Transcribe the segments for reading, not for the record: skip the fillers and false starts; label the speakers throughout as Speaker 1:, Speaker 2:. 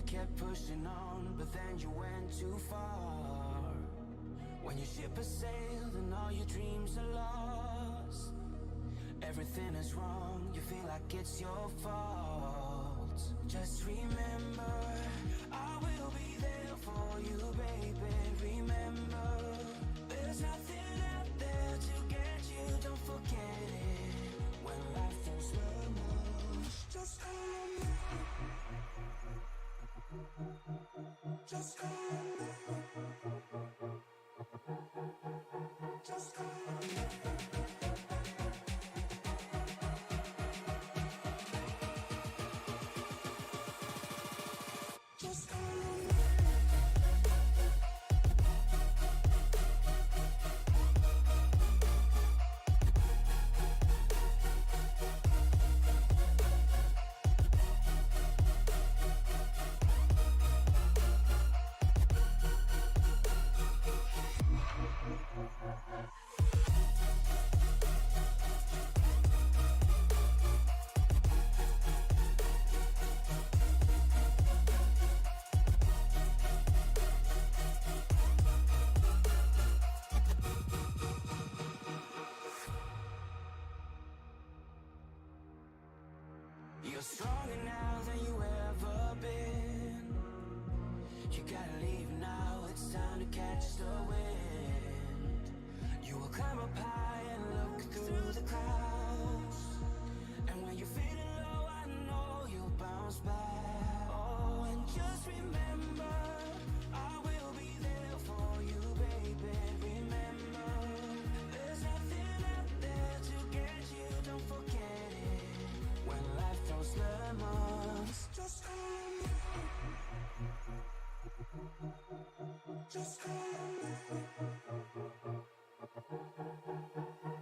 Speaker 1: kept pushing on, but then you went too far. When your ship has sailed and all your dreams are lost, everything is wrong, you feel like it's your fault. Just remember, I will be there for you, baby. Remember, there's nothing out there to get you, don't forget it. When life throws lemons, just call me. Just call me. Just call me. Just call me. You're stronger now than you ever been. You gotta leave now, it's time to catch the wind. You will climb up high and look through the clouds. And when you're feeling low, I know you'll bounce back. Oh, and just remember, I will be there for you, baby. Remember, there's nothing out there to get you, don't forget it. When life throws lemons, just call me. Just call me.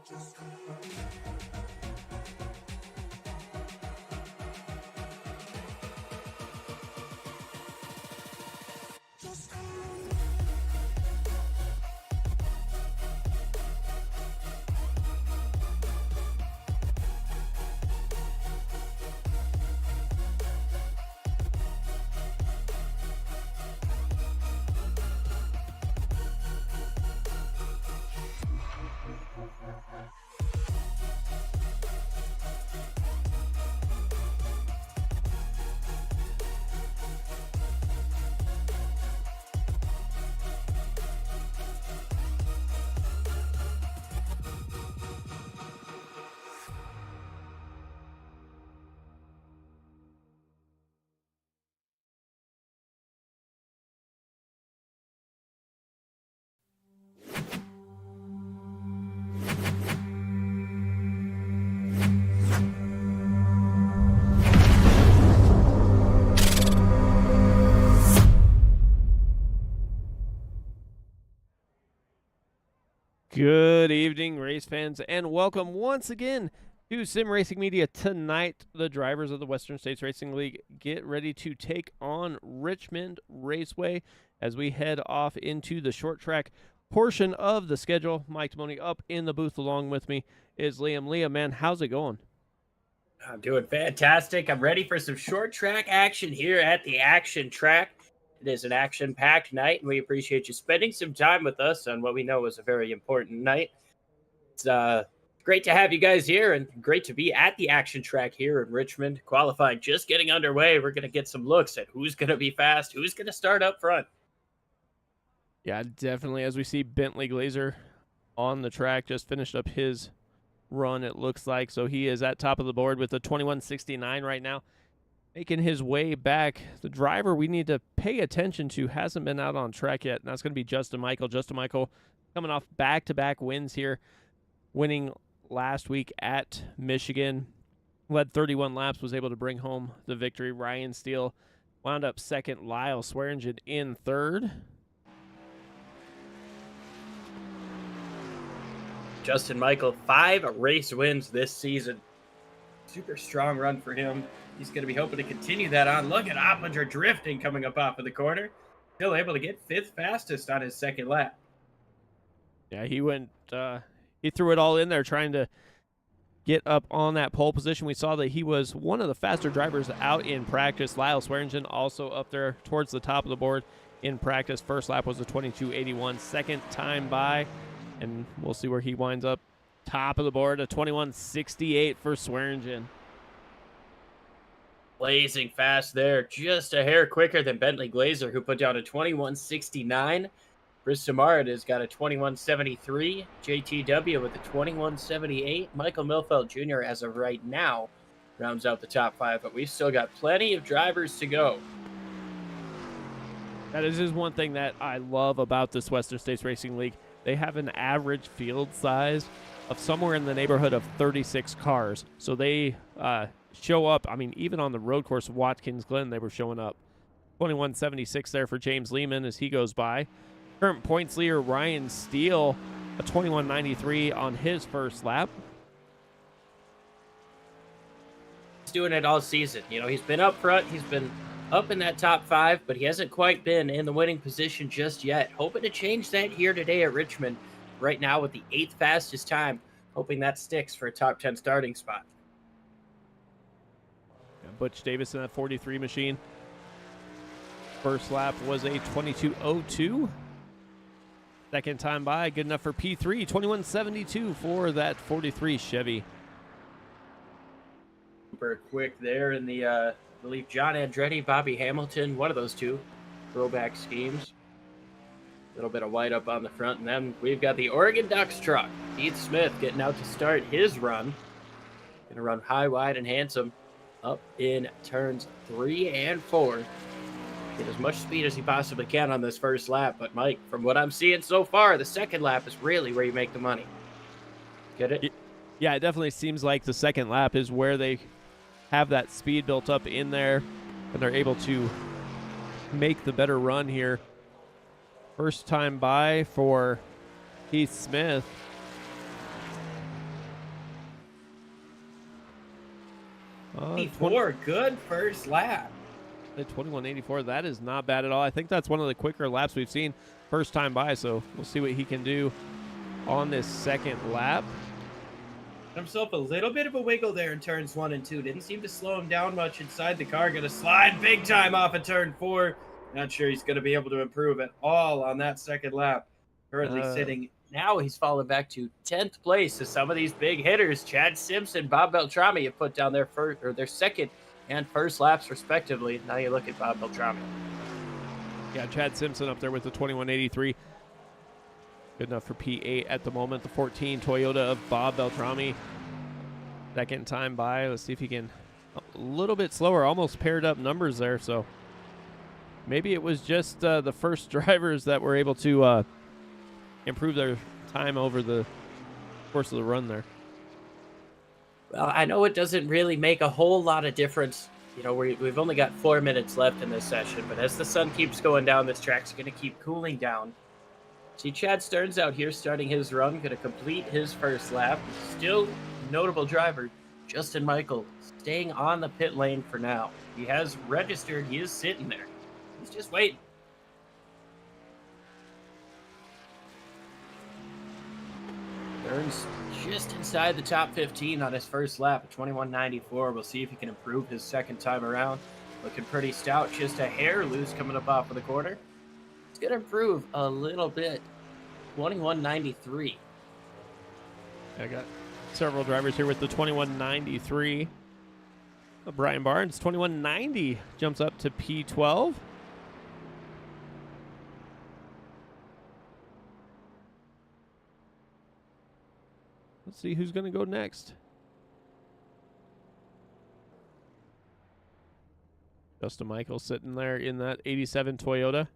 Speaker 1: Just call me. Just call me.
Speaker 2: Good evening, race fans, and welcome once again to Sim Racing Media. Tonight, the drivers of the Western States Racing League get ready to take on Richmond Raceway as we head off into the short track portion of the schedule. Mike Timoni up in the booth along with me is Liam. Liam, man, how's it going?
Speaker 3: I'm doing fantastic. I'm ready for some short track action here at the Action Track. It is an action-packed night, and we appreciate you spending some time with us on what we know is a very important night. It's great to have you guys here, and great to be at the Action Track here in Richmond. Qualifying just getting underway. We're going to get some looks at who's going to be fast, who's going to start up front.
Speaker 2: Yeah, definitely. As we see Bentley Glazer on the track, just finished up his run, it looks like. So he is at top of the board with a 21.69 right now, making his way back. The driver we need to pay attention to hasn't been out on track yet, and that's going to be Justin Michael. Justin Michael coming off back-to-back wins here, winning last week at Michigan. Led 31 laps, was able to bring home the victory. Ryan Steele wound up second. Lyle Swearingen in third.
Speaker 3: Justin Michael, 5 race wins this season. Super strong run for him. He's going to be hoping to continue that on. Look at Oppinger drifting coming up off of the corner. Still able to get 5th fastest on his second lap.
Speaker 2: Yeah, he went, he threw it all in there trying to get up on that pole position. We saw that he was one of the faster drivers out in practice. Lyle Swearingen also up there towards the top of the board in practice. First lap was a 22.81. Second time by, and we'll see where he winds up. Top of the board, a 21.68 for Swearingen.
Speaker 3: Blazing fast there, just a hair quicker than Bentley Glazer, who put down a 21.69. Chris Samard has got a 21.73. JTW with a 21.78. Michael Milfeld Jr., as of right now, rounds out the top 5, but we've still got plenty of drivers to go.
Speaker 2: That is one thing that I love about this Western States Racing League. They have an average field size of somewhere in the neighborhood of 36 cars. So they show up. I mean, even on the road course of Watkins Glen, they were showing up. 21.76 there for James Lehman as he goes by. Current points leader Ryan Steele, a 21.93 on his first lap.
Speaker 3: He's doing it all season. You know, he's been up front. He's been up in that top 5, but he hasn't quite been in the winning position just yet. Hoping to change that here today at Richmond. Right now with the 8th fastest time. Hoping that sticks for a top 10 starting spot.
Speaker 2: Butch Davis in that 43 machine. First lap was a 22.02. Second time by, good enough for P3. 21.72 for that 43 Chevy.
Speaker 3: Super quick there in the, I believe John Andretti, Bobby Hamilton, one of those two throwback schemes. A little bit of white up on the front, and then we've got the Oregon Ducks truck. Keith Smith getting out to start his run. Going to run high, wide, and handsome up in turns 3 and 4. Get as much speed as he possibly can on this first lap. But, Mike, from what I'm seeing so far, the second lap is really where you make the money. Get it?
Speaker 2: Yeah, it definitely seems like the second lap is where they have that speed built up in there, and they're able to make the better run here. First time by for Keith Smith.
Speaker 3: Good first lap.
Speaker 2: At 21.84, that is not bad at all. I think that's one of the quicker laps we've seen first time by, so we'll see what he can do on this second lap.
Speaker 3: Himself a little bit of a wiggle there in turns 1 and 2. Didn't seem to slow him down much inside the car. Going to slide big time off of turn 4. Not sure he's going to be able to improve at all on that second lap. Currently sitting, now he's fallen back to 10th place as some of these big hitters, Chad Simpson, Bob Beltrami, have put down their first or their second and first laps respectively. Now you look at Bob Beltrami.
Speaker 2: Yeah, Chad Simpson up there with the 21.83. Good enough for P8 at the moment. The 14 Toyota of Bob Beltrami. Second time by. Let's see if he can a little bit slower. Almost paired up numbers there. So maybe it was just the first drivers that were able to improve their time over the course of the run there.
Speaker 3: Well, I know it doesn't really make a whole lot of difference. You know, we've only got 4 minutes left in this session, but as the sun keeps going down, this track's going to keep cooling down. See Chad Stearns out here starting his run, going to complete his first lap. Still notable driver, Justin Michael, staying on the pit lane for now. He has registered. He is sitting there. He's just waiting. Stearns just inside the top 15 on his first lap at 21.94. We'll see if he can improve his second time around. Looking pretty stout, just a hair loose coming up off of the corner. It's going to improve a little bit. 21.93.
Speaker 2: I got several drivers here with the 21.93. Brian Barnes, 21.90, jumps up to P12. Let's see who's going to go next. Justin Michael sitting there in that 87 Toyota.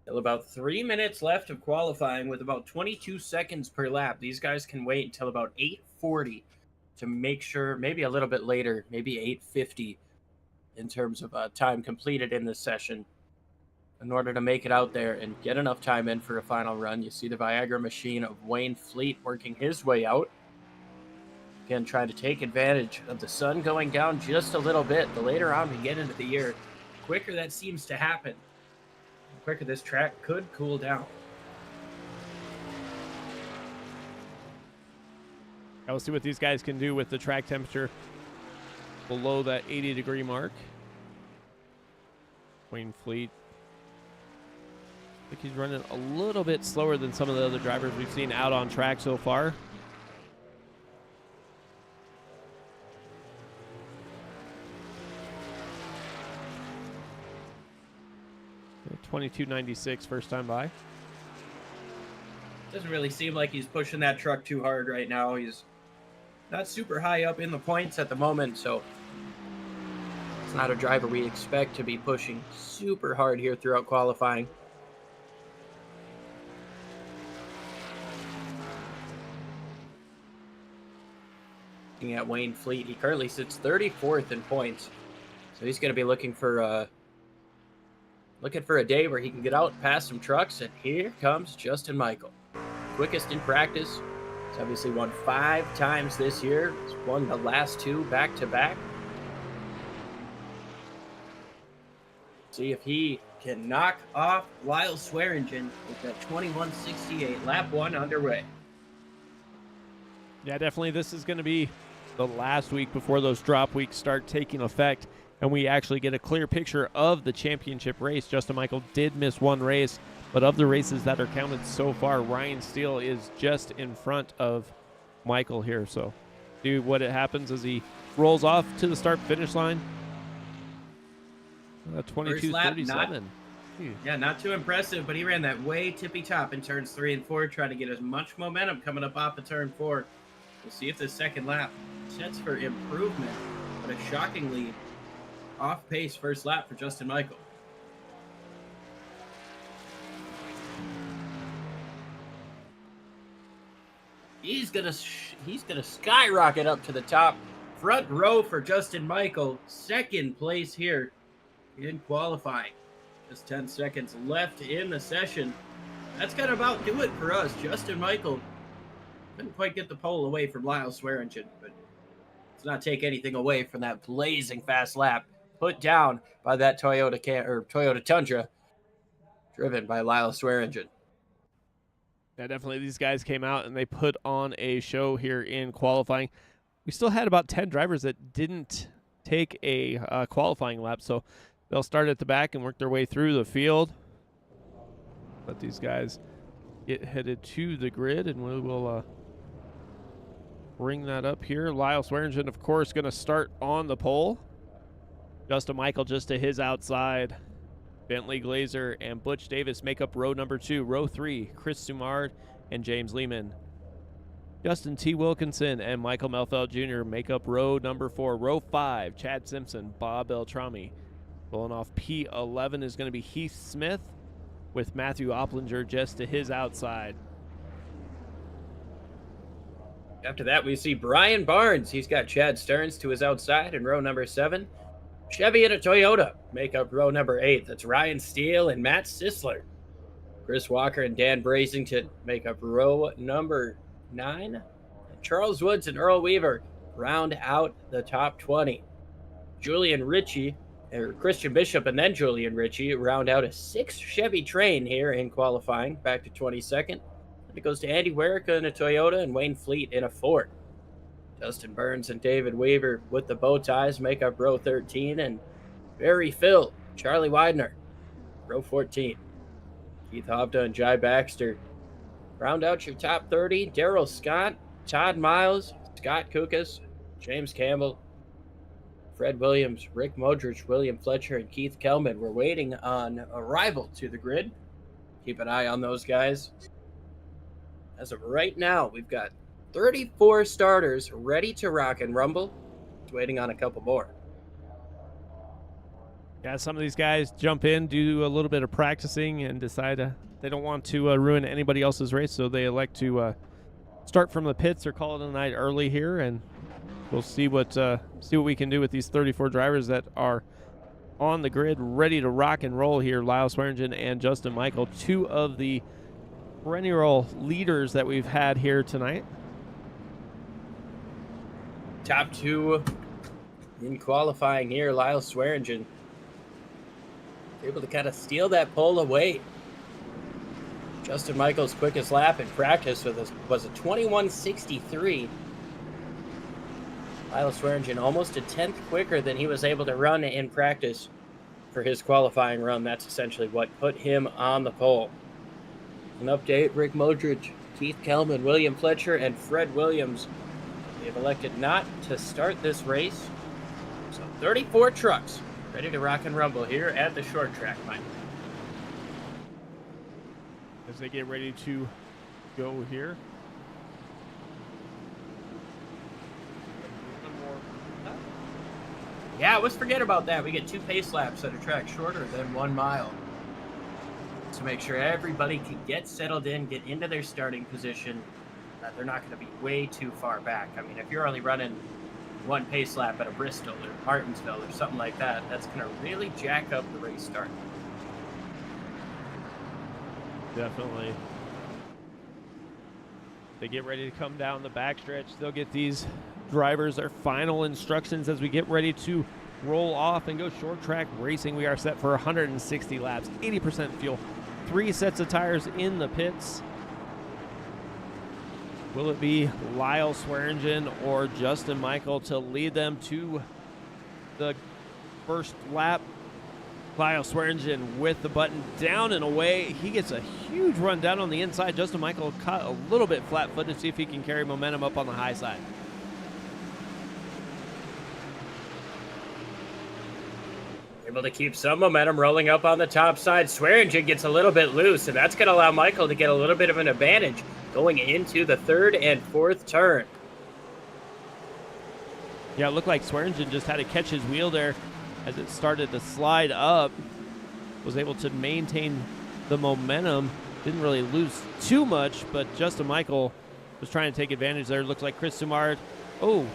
Speaker 3: Still about 3 minutes left of qualifying with about 22 seconds per lap. These guys can wait until about 8:40 to make sure, maybe a little bit later, maybe 8:50 in terms of time completed in this session in order to make it out there and get enough time in for a final run. You see the Viagra machine of Wayne Fleet working his way out. Again, trying to take advantage of the sun going down just a little bit. The later on we get into the year, the quicker that seems to happen, the quicker this track could cool down.
Speaker 2: We'll see what these guys can do with the track temperature below that 80-degree mark. Wayne Fleet. I think he's running a little bit slower than some of the other drivers we've seen out on track so far. $22.96 first time by.
Speaker 3: Doesn't really seem like he's pushing that truck too hard right now. He's not super high up in the points at the moment, so it's not a driver we expect to be pushing super hard here throughout qualifying. Looking at Wayne Fleet, he currently sits 34th in points, so he's going to be looking for a day where he can get out past some trucks. And here comes Justin Michael, quickest in practice. He's obviously won 5 times this year. He's won the last 2 back-to-back. See if he can knock off Lyle Swearingen with that 21.68, lap 1 underway.
Speaker 2: Yeah, definitely this is going to be the last week before those drop weeks start taking effect and we actually get a clear picture of the championship race. Justin Michael did miss 1 race, but of the races that are counted so far, Ryan Steele is just in front of Michael here. So see what it happens as he rolls off to the start-finish line. 22:37.
Speaker 3: Yeah, not too impressive, but he ran that way tippy-top in turns 3 and 4, trying to get as much momentum coming up off of turn 4. We'll see if the second lap sets for improvement, but a shockingly off-pace first lap for Justin Michael. He's gonna skyrocket up to the top. Front row for Justin Michael, second place here in qualifying. Just 10 seconds left in the session. That's gonna about do it for us. Justin Michael couldn't quite get the pole away from Lyle Swearingen, but let's not take anything away from that blazing fast lap put down by that Toyota Tundra, driven by Lyle Swearingen.
Speaker 2: Yeah, definitely. These guys came out and they put on a show here in qualifying. We still had about 10 drivers that didn't take a qualifying lap, so they'll start at the back and work their way through the field. Let these guys get headed to the grid, and we will bring that up here. Lyle Swearingen, of course, going to start on the pole. Justin Michael just to his outside. Bentley Glazer and Butch Davis make up row number 2. Row 3, Chris Sumard and James Lehman. Justin T. Wilkinson and Michael Melfeld Jr. make up row number 4. Row 5, Chad Simpson, Bob Beltrami. Pulling off P11 is going to be Heath Smith with Matthew Opplinger just to his outside.
Speaker 3: After that, we see Brian Barnes. He's got Chad Stearns to his outside in row number 7. Chevy and a Toyota make up row number 8. That's Ryan Steele and Matt Sisler. Chris Walker and Dan Brasington make up row number 9. And Charles Woods and Earl Weaver round out the top 20. Christian Bishop and then Julian Ritchie round out a 6 Chevy train here in qualifying, back to 22nd. And it goes to Andy Werica in a Toyota and Wayne Fleet in a Ford. Justin Burns and David Weaver with the bow ties make up row 13, and Barry Phil, Charlie Widener, row 14. Keith Hobda and Jai Baxter round out your top 30. Darrell Scott, Todd Miles, Scott Kukas, James Campbell, Fred Williams, Rick Modrich, William Fletcher, and Keith Kelman. We're waiting on arrival to the grid. Keep an eye on those guys. As of right now, we've got 34 starters ready to rock and rumble. Just waiting on a couple more.
Speaker 2: Yeah, some of these guys jump in, do a little bit of practicing, and decide they don't want to ruin anybody else's race, so they elect to start from the pits or call it a night early here, and we'll see what we can do with these 34 drivers that are on the grid, ready to rock and roll here. Lyle Swearingen and Justin Michael, 2 of the perennial leaders that we've had here tonight.
Speaker 3: Top 2 in qualifying here. Lyle Swearingen able to kind of steal that pole away. Justin Michael's quickest lap in practice was a 21.63. Lyle Swearingen almost a tenth quicker than he was able to run in practice for his qualifying run. That's essentially what put him on the pole. An update, Rick Modric, Keith Kelman, William Fletcher, and Fred Williams. They've elected not to start this race. So 34 trucks ready to rock and rumble here at the short track, Mike.
Speaker 2: As they get ready to go here.
Speaker 3: Yeah, let's forget about that. We get 2 pace laps at a track shorter than 1 mile. To make sure everybody can get settled in, get into their starting position, that they're not going to be way too far back. I mean, if you're only running 1 pace lap at a Bristol or Martinsville or something like that, that's going to really jack up the race start.
Speaker 2: Definitely. They get ready to come down the backstretch. They'll get these drivers their final instructions as we get ready to roll off and go short track racing. We are set for 160 laps, 80% fuel, 3 sets of tires in the pits. Will it be Lyle Swearingen or Justin Michael to lead them to the first lap? Lyle Swearingen with the button down and away. He gets a huge run down on the inside. Justin Michael caught a little bit flat-footed to see if he can carry momentum up on the high side.
Speaker 3: Able to keep some momentum rolling up on the top side. Swearingen gets a little bit loose, and that's going to allow Michael to get a little bit of an advantage going into the 3rd and 4th turn.
Speaker 2: Yeah, it looked like Swearingen just had to catch his wheel there as it started to slide up. Was able to maintain the momentum. Didn't really lose too much, but Justin Michael was trying to take advantage there. Looks like Chris Sumard. Oh,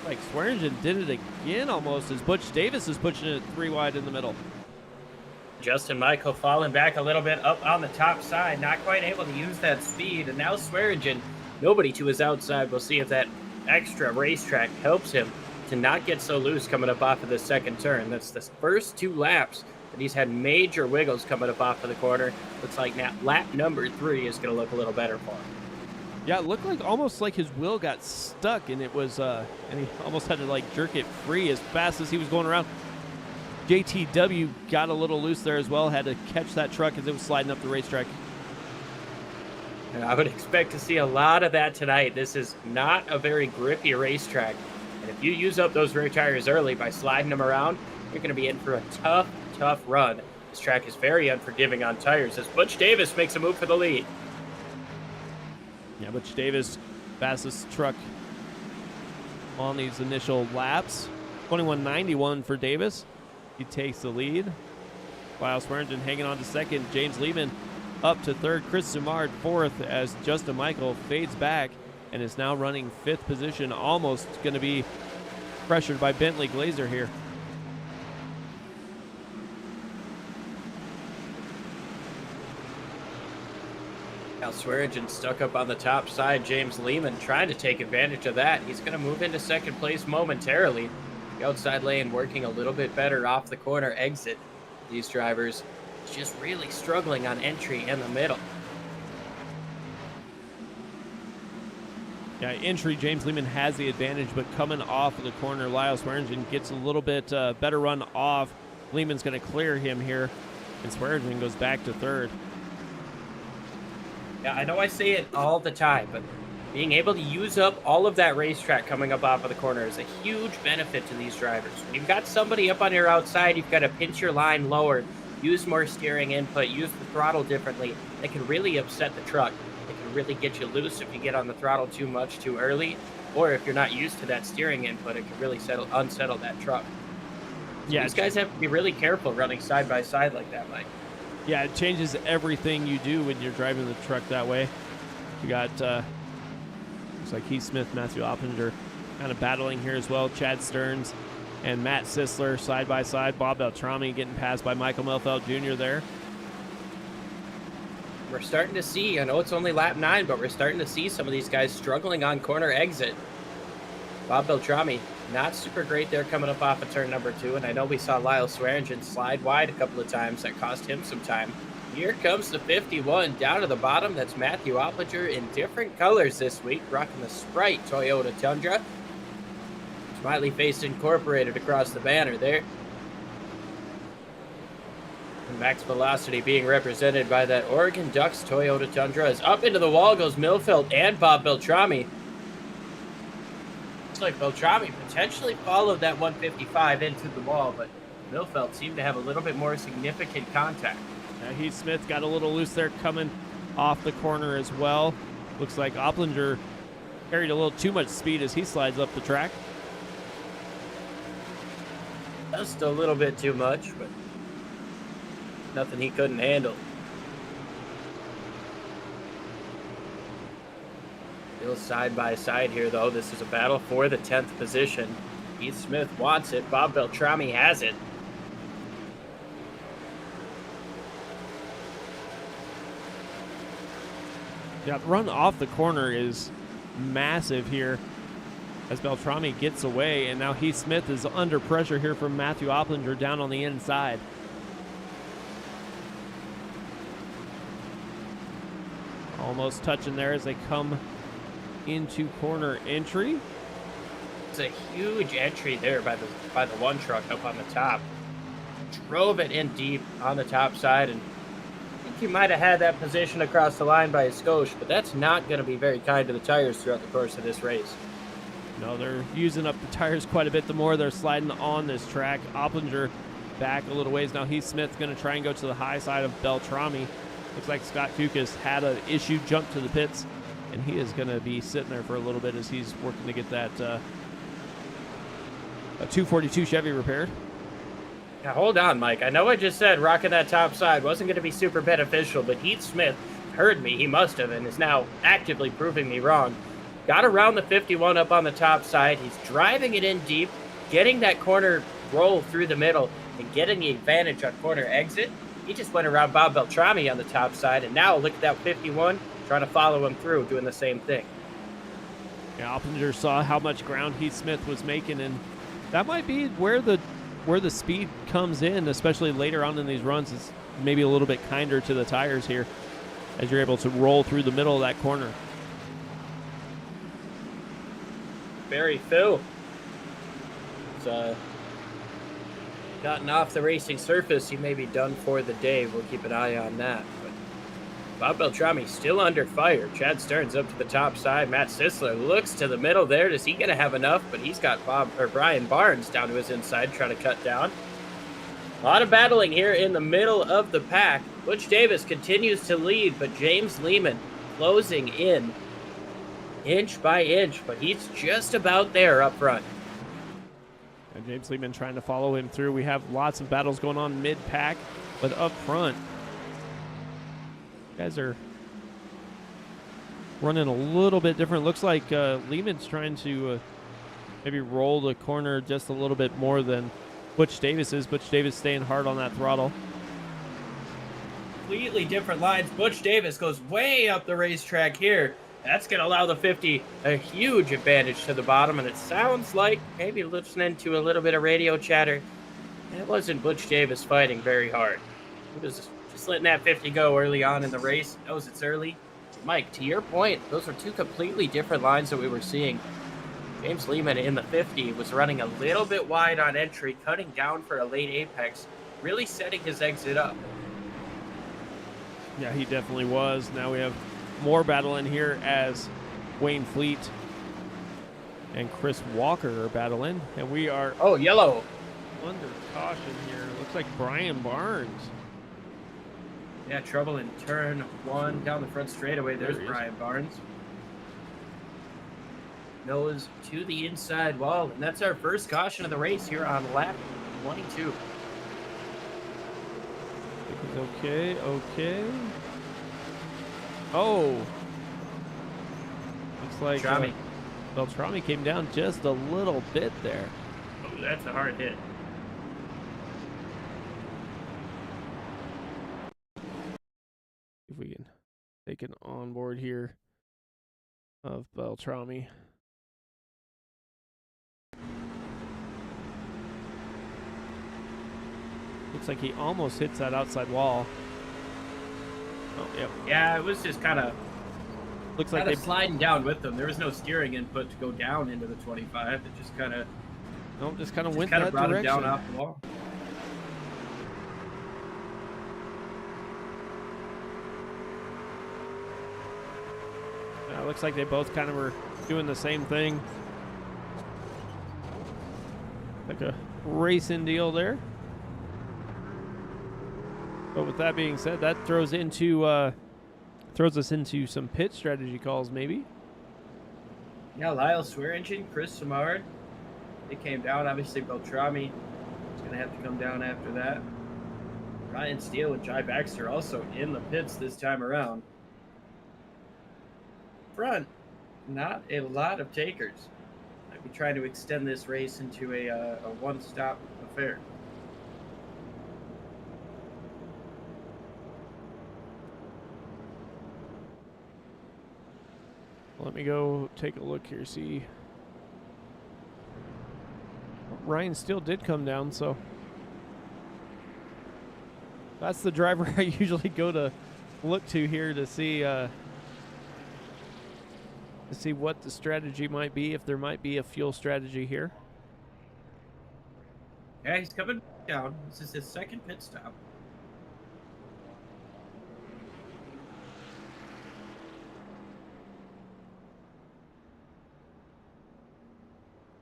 Speaker 2: like Swearingen did it again almost as Butch Davis is pushing it 3 wide in the middle.
Speaker 3: Justin Michael falling back a little bit up on the top side, not quite able to use that speed. And now Swearingen, nobody to his outside. We'll see if that extra racetrack helps him to not get so loose coming up off of the 2nd turn. That's the first 2 laps that he's had major wiggles coming up off of the corner. Looks like now lap number 3 is going to look a little better for him.
Speaker 2: Yeah, it looked like almost like his wheel got stuck, and it was, and he almost had to like jerk it free as fast as he was going around. JTW got a little loose there as well, had to catch that truck as it was sliding up the racetrack.
Speaker 3: And I would expect to see a lot of that tonight. This is not a very grippy racetrack, and if you use up those rear tires early by sliding them around, you're going to be in for a tough run. This track is very unforgiving on tires as Butch Davis makes a move for the lead.
Speaker 2: Yeah, Butch Davis, fastest truck on these initial laps. 21.91 for Davis. He takes the lead. Lyle Swearingen hanging on to 2nd. James Lehman up to 3rd. Chris Sumard 4th as Justin Michael fades back and is now running 5th position. Almost going to be pressured by Bentley Glazer here.
Speaker 3: Now Swearingen stuck up on the top side. James Lehman trying to take advantage of that. He's going to move into 2nd place momentarily. The outside lane working a little bit better off the corner exit. These drivers just really struggling on entry in the middle.
Speaker 2: Yeah, entry, James Lehman has the advantage, but coming off of the corner, Lyle Swearingen gets a little bit better run off. Lehman's going to clear him here, and Swearingen goes back to 3rd.
Speaker 3: Yeah, I know I say it all the time, but being able to use up all of that racetrack coming up off of the corner is a huge benefit to these drivers. When you've got somebody up on your outside, you've got to pinch your line lower, use more steering input, use the throttle differently. It can really upset the truck. It can really get you loose if you get on the throttle too much too early, or if you're not used to that steering input, it can really unsettle that truck.
Speaker 2: Yeah,
Speaker 3: these guys have to be really careful running side by side like that, Mike.
Speaker 2: Yeah, it changes everything you do when you're driving the truck that way. You got, looks like Heath Smith, Matthew Oppinger kind of battling here as well. Chad Stearns and Matt Sisler side by side. Bob Beltrami getting passed by Michael Melfeld Jr. there.
Speaker 3: We're starting to see, I know it's only lap 9, but we're starting to see some of these guys struggling on corner exit. Bob Beltrami, not super great there coming up off of turn number 2, and I know we saw Lyle Swearingen slide wide a couple of times. That cost him some time. Here comes the 51 down to the bottom. That's Matthew Oppinger in different colors this week, rocking the Sprite Toyota Tundra. Smiley face incorporated across the banner there. And max velocity being represented by that Oregon Ducks Toyota Tundra. As up into the wall goes Millfeld and Bob Beltrami. Looks like Beltrami potentially followed that 155 into the wall, but Millfeld seemed to have a little bit more significant contact.
Speaker 2: Heath Smith got a little loose there coming off the corner as well. Looks like Opplinger carried a little too much speed as he slides up the track.
Speaker 3: Just a little bit too much, but nothing he couldn't handle. Still side by side here, though. This is a battle for the 10th position. Heath Smith wants it. Bob Beltrami has it.
Speaker 2: Yeah, the run off the corner is massive here as Beltrami gets away, and now Heath Smith is under pressure here from Matthew Opplinger down on the inside. Almost touching there as they come into corner entry.
Speaker 3: It's a huge entry there by the one truck up on the top. Drove it in deep on the top side, and I think he might have had that position across the line by a skosh, but that's not going to be very kind to the tires throughout the course of this race.
Speaker 2: No, they're using up the tires quite a bit the more they're sliding on this track. Opplinger back a little ways. Now Heath Smith's going to try and go to the high side of Beltrami. Looks like Scott Kukas had an issue jump to the pits, and he is going to be sitting there for a little bit as he's working to get that a 242 Chevy repaired.
Speaker 3: Now, hold on, Mike. I know I just said rocking that top side wasn't going to be super beneficial, but Heath Smith heard me. He must have, and is now actively proving me wrong. Got around the 51 up on the top side. He's driving it in deep, getting that corner roll through the middle, and getting the advantage on corner exit. He just went around Bob Beltrami on the top side, and now look at that 51, trying to follow him through, doing the same thing.
Speaker 2: Yeah, Opplinger saw how much ground Heath Smith was making, and that might be where the speed comes in, especially later on in these runs. Is maybe a little bit kinder to the tires here as you're able to roll through the middle of that corner.
Speaker 3: Barry Phil has gotten off the racing surface. He may be done for the day. We'll keep an eye on that. But Bob Beltrami still under fire. Chad Stearns up to the top side. Matt Sisler looks to the middle there. Is he going to have enough? But he's got Brian Barnes down to his inside trying to cut down. A lot of battling here in the middle of the pack. Butch Davis continues to lead, but James Lehman closing in inch by inch, but he's just about there up front.
Speaker 2: And James Lehman trying to follow him through. We have lots of battles going on mid-pack, but up front, guys are running a little bit different. Looks like Lehman's trying to maybe roll the corner just a little bit more than Butch Davis is. Butch Davis staying hard on that throttle.
Speaker 3: Completely different lines. Butch Davis goes way up the racetrack here. That's going to allow the 50 a huge advantage to the bottom, and it sounds like, maybe listening to a little bit of radio chatter, it wasn't Butch Davis fighting very hard. He was just letting that 50 go early on in the race. Knows it's early. Mike, to your point, those are two completely different lines that we were seeing. James Lehman in the 50 was running a little bit wide on entry, cutting down for a late apex, really setting his exit up.
Speaker 2: Yeah, he definitely was. Now we have more battle in here as Wayne Fleet and Chris Walker are battling, and we are
Speaker 3: yellow
Speaker 2: under caution here. Looks like Brian Barnes.
Speaker 3: Yeah, trouble in turn one down the front straightaway. There's Brian Barnes. Nose to the inside wall, and that's our first caution of the race here on lap 22.
Speaker 2: Okay. Oh, looks like Beltrami came down just a little bit there.
Speaker 3: Oh, that's a hard hit.
Speaker 2: If we can take an onboard here of Beltrami. Looks like he almost hits that outside wall. Oh, yep.
Speaker 3: Yeah, it was just kind of
Speaker 2: looks like they're
Speaker 3: sliding down with them. There was no steering input to go down into the 25. It just kind of
Speaker 2: Nope, just kind of went
Speaker 3: kind
Speaker 2: that
Speaker 3: of brought
Speaker 2: direction.
Speaker 3: him down off the wall.
Speaker 2: Looks like they both kind of were doing the same thing. Like a racing deal there. But with that being said, that throws us into some pit strategy calls, maybe.
Speaker 3: Yeah, Lyle Swearingen, Chris Samard. They came down. Obviously, Beltrami is going to have to come down after that. Ryan Steele and Jai Baxter also in the pits this time around. Front, not a lot of takers. Might be trying to extend this race into a one-stop affair.
Speaker 2: Let me go take a look here, see. Ryan Steele did come down, so that's the driver I usually go to look to here to see what the strategy might be, if there might be a fuel strategy here.
Speaker 3: Yeah, he's coming down. This is his second pit stop.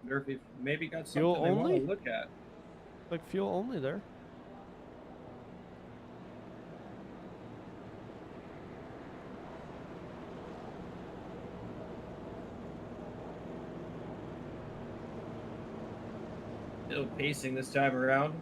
Speaker 3: Wonder if he maybe got something
Speaker 2: Fuel
Speaker 3: they want
Speaker 2: only?
Speaker 3: to look at.
Speaker 2: Like fuel only there.
Speaker 3: Still pacing this time around.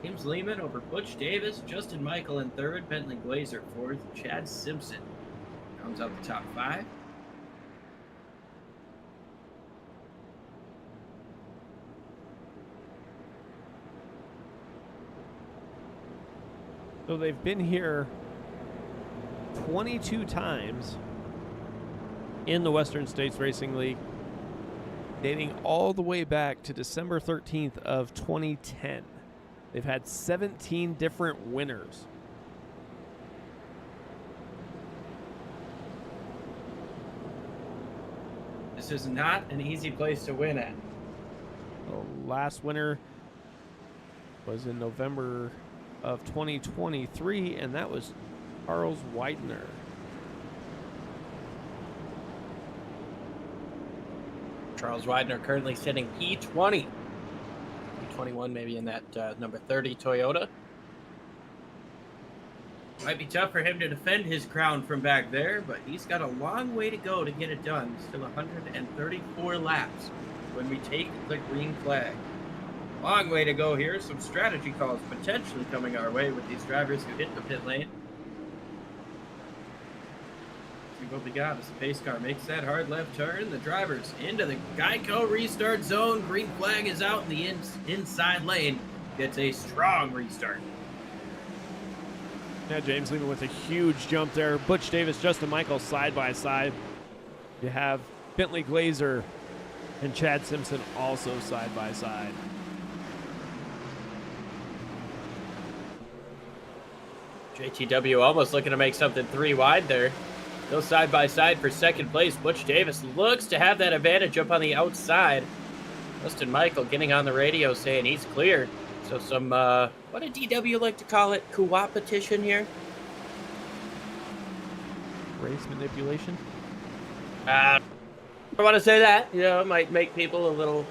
Speaker 3: James Lehman over Butch Davis, Justin Michael in third, Bentley Glazer fourth, Chad Simpson rounds out the top five.
Speaker 2: So they've been here 22 times in the Western States Racing League, dating all the way back to December 13th of 2010. They've had 17 different winners.
Speaker 3: This is not an easy place to win at.
Speaker 2: The last winner was in November of 2023, and that was Charles Widener.
Speaker 3: Charles Widener currently sitting P20. P21 maybe in that number 30 Toyota. Might be tough for him to defend his crown from back there, but he's got a long way to go to get it done. Still 134 laps when we take the green flag. Long way to go here. Some strategy calls potentially coming our way with these drivers who hit the pit lane. See what we got as the pace car makes that hard left turn. The drivers into the Geico restart zone. Green flag is out in the inside lane. Gets a strong restart.
Speaker 2: Yeah, James Lehman with a huge jump there. Butch Davis, Justin Michael side by side. You have Bentley Glazer and Chad Simpson also side by side.
Speaker 3: JTW almost looking to make something three wide there. Still side by side for second place. Butch Davis looks to have that advantage up on the outside. Justin Michael getting on the radio saying he's clear. So some, what did DW like to call it? Co-opetition here?
Speaker 2: Race manipulation?
Speaker 3: I don't want to say that. You know, it might make people a little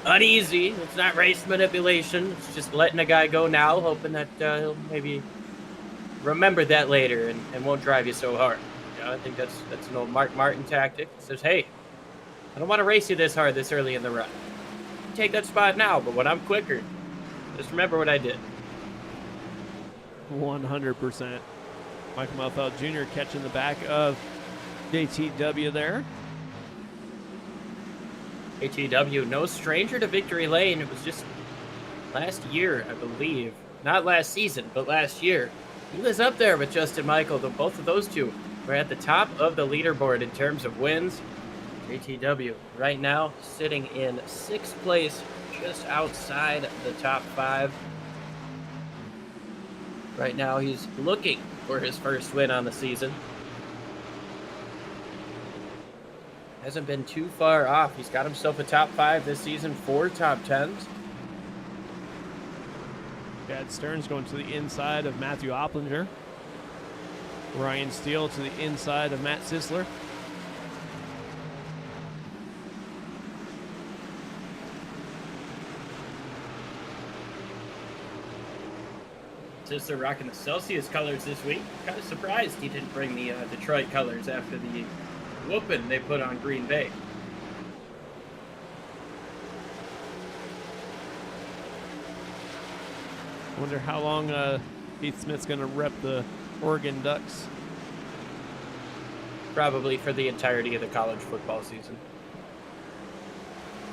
Speaker 3: uneasy. It's not race manipulation. It's just letting a guy go now, hoping that he'll maybe remember that later and won't drive you so hard. You know, I think that's an old Mark Martin tactic. It says, hey, I don't want to race you this hard this early in the run. Take that spot now, but when I'm quicker, just remember what I did.
Speaker 2: 100%. Michael Malfeld Jr. catching the back of JTW there.
Speaker 3: JTW, no stranger to victory lane. It was just last year, I believe. Not last season, but last year. He was up there with Justin Michael, though both of those two were at the top of the leaderboard in terms of wins. JTW right now sitting in 6th place, just outside the top 5. Right now, he's looking for his first win on the season. Hasn't been too far off. He's got himself a top 5 this season, 4 top 10s.
Speaker 2: Chad Stearns going to the inside of Matthew Opplinger. Ryan Steele to the inside of Matt Sisler.
Speaker 3: Sisler rocking the Celsius colors this week. Kind of surprised he didn't bring the Detroit colors after the whooping they put on Green Bay.
Speaker 2: I wonder how long Keith Smith's going to rep the Oregon Ducks.
Speaker 3: Probably for the entirety of the college football season.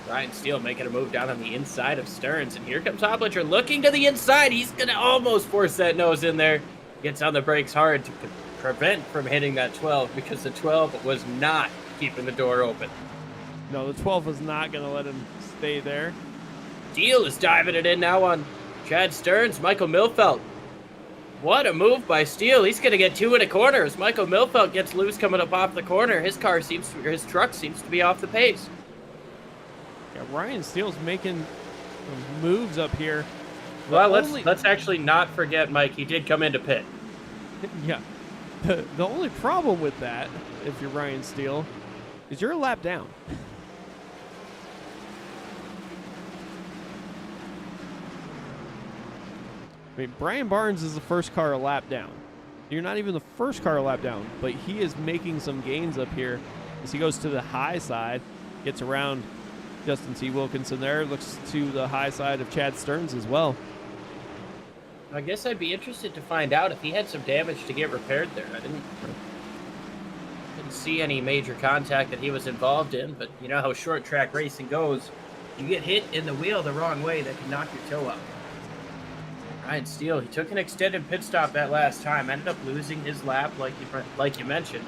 Speaker 3: Ryan Steele making a move down on the inside of Stearns, and here comes Opplinger looking to the inside. He's going to almost force that nose in there. Gets on the brakes hard to prevent from hitting that 12 because the 12 was not keeping the door open.
Speaker 2: No, the 12 was not going to let him stay there.
Speaker 3: Steele is diving it in now on Chad Stearns, Michael Milfeld. What a move by Steele. He's going to get 2 in a corner as Michael Milfeld gets loose coming up off the corner. His truck seems to be off the pace.
Speaker 2: Yeah, Ryan Steele's making some moves up here.
Speaker 3: Well, let's actually not forget, Mike, he did come into pit.
Speaker 2: Yeah. The only problem with that, if you're Ryan Steele, is you're a lap down. I mean, Brian Barnes is the first car a lap down. You're not even the first car a lap down, but he is making some gains up here as he goes to the high side, gets around Justin T. Wilkinson there, looks to the high side of Chad Stearns as well.
Speaker 3: I guess I'd be interested to find out if he had some damage to get repaired there. I didn't see any major contact that he was involved in, but you know how short track racing goes. You get hit in the wheel the wrong way, that can knock your toe out. Ryan Steele, he took an extended pit stop that last time, ended up losing his lap like you mentioned.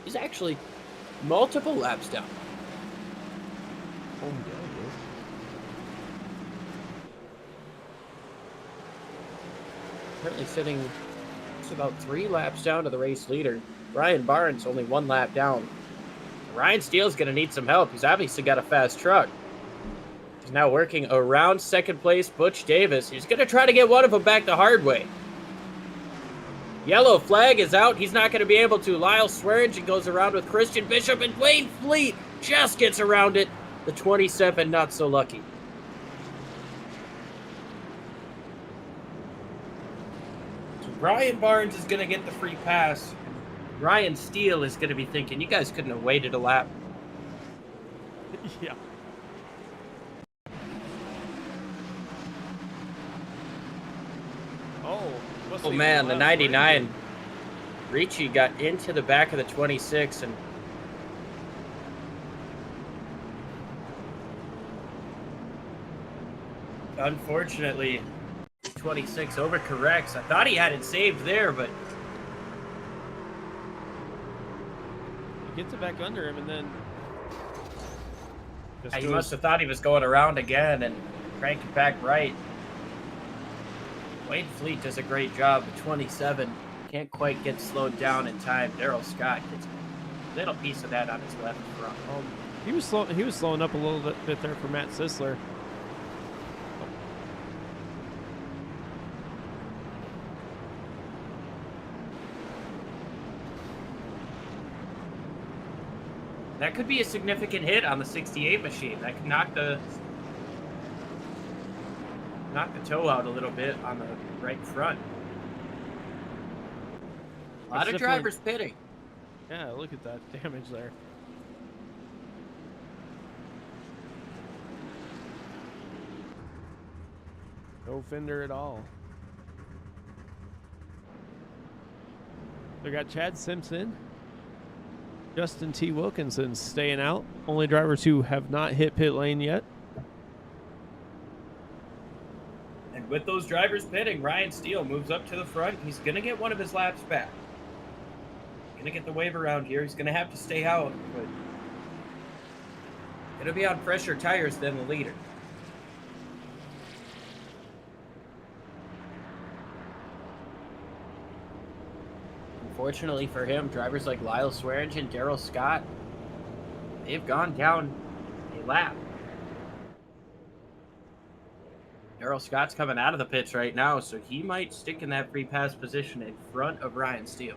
Speaker 3: He's actually multiple laps down.
Speaker 2: Oh, yeah, he is.
Speaker 3: Currently sitting just about 3 laps down to the race leader. Ryan Barnes only 1 lap down. Ryan Steele's going to need some help. He's obviously got a fast truck. He's now working around second place Butch Davis. He's going to try to get one of them back the hard way. Yellow flag is out. He's not going to be able to. Lyle Swearingen goes around with Christian Bishop, and Wayne Fleet just gets around it. The 27 not so lucky. So Ryan Barnes is going to get the free pass. Ryan Steele is going to be thinking, you guys couldn't have waited a lap.
Speaker 2: Yeah.
Speaker 3: Oh man, the 99. Ricci got into the back of the 26 and unfortunately 26 overcorrects. I thought he had it saved there, but
Speaker 2: He gets it back under him and then
Speaker 3: he must have thought he was going around again and cranked it back right. Wade Fleet does a great job at 27. Can't quite get slowed down in time. Darrell Scott gets a little piece of that on his left front.
Speaker 2: He was slowing up a little bit there for Matt Sisler.
Speaker 3: That could be a significant hit on the 68 machine. That could knock the toe out a little bit on the right front. A lot of drivers pitting.
Speaker 2: Yeah, look at that damage there. No fender at all. They got Chad Simpson, Justin T. Wilkinson staying out. Only drivers who have not hit pit lane yet.
Speaker 3: And with those drivers pitting, Ryan Steele moves up to the front. He's going to get one of his laps back. Going to get the wave around here. He's going to have to stay out, but it'll be on fresher tires than the leader. Unfortunately for him, drivers like Lyle Swearingen, Daryl Scott, they've gone down a lap. Daryl Scott's coming out of the pits right now, so he might stick in that free pass position in front of Ryan Steele.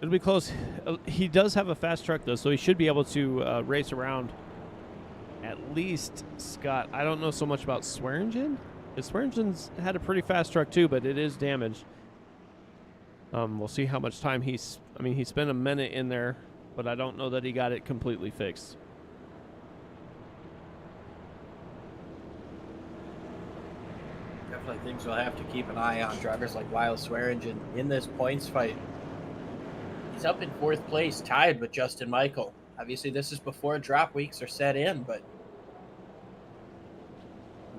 Speaker 2: It'll be close. He does have a fast truck, though, so he should be able to race around at least Scott. I don't know so much about Swearingen. Swearingen's had a pretty fast truck, too, but it is damaged. We'll see how much time he's... I mean, he spent a minute in there, but I don't know that he got it completely fixed.
Speaker 3: Definitely things we'll have to keep an eye on. Drivers like Lyle Swearingen in this points fight. He's up in 4th place, tied with Justin Michael. Obviously, this is before drop weeks are set in, but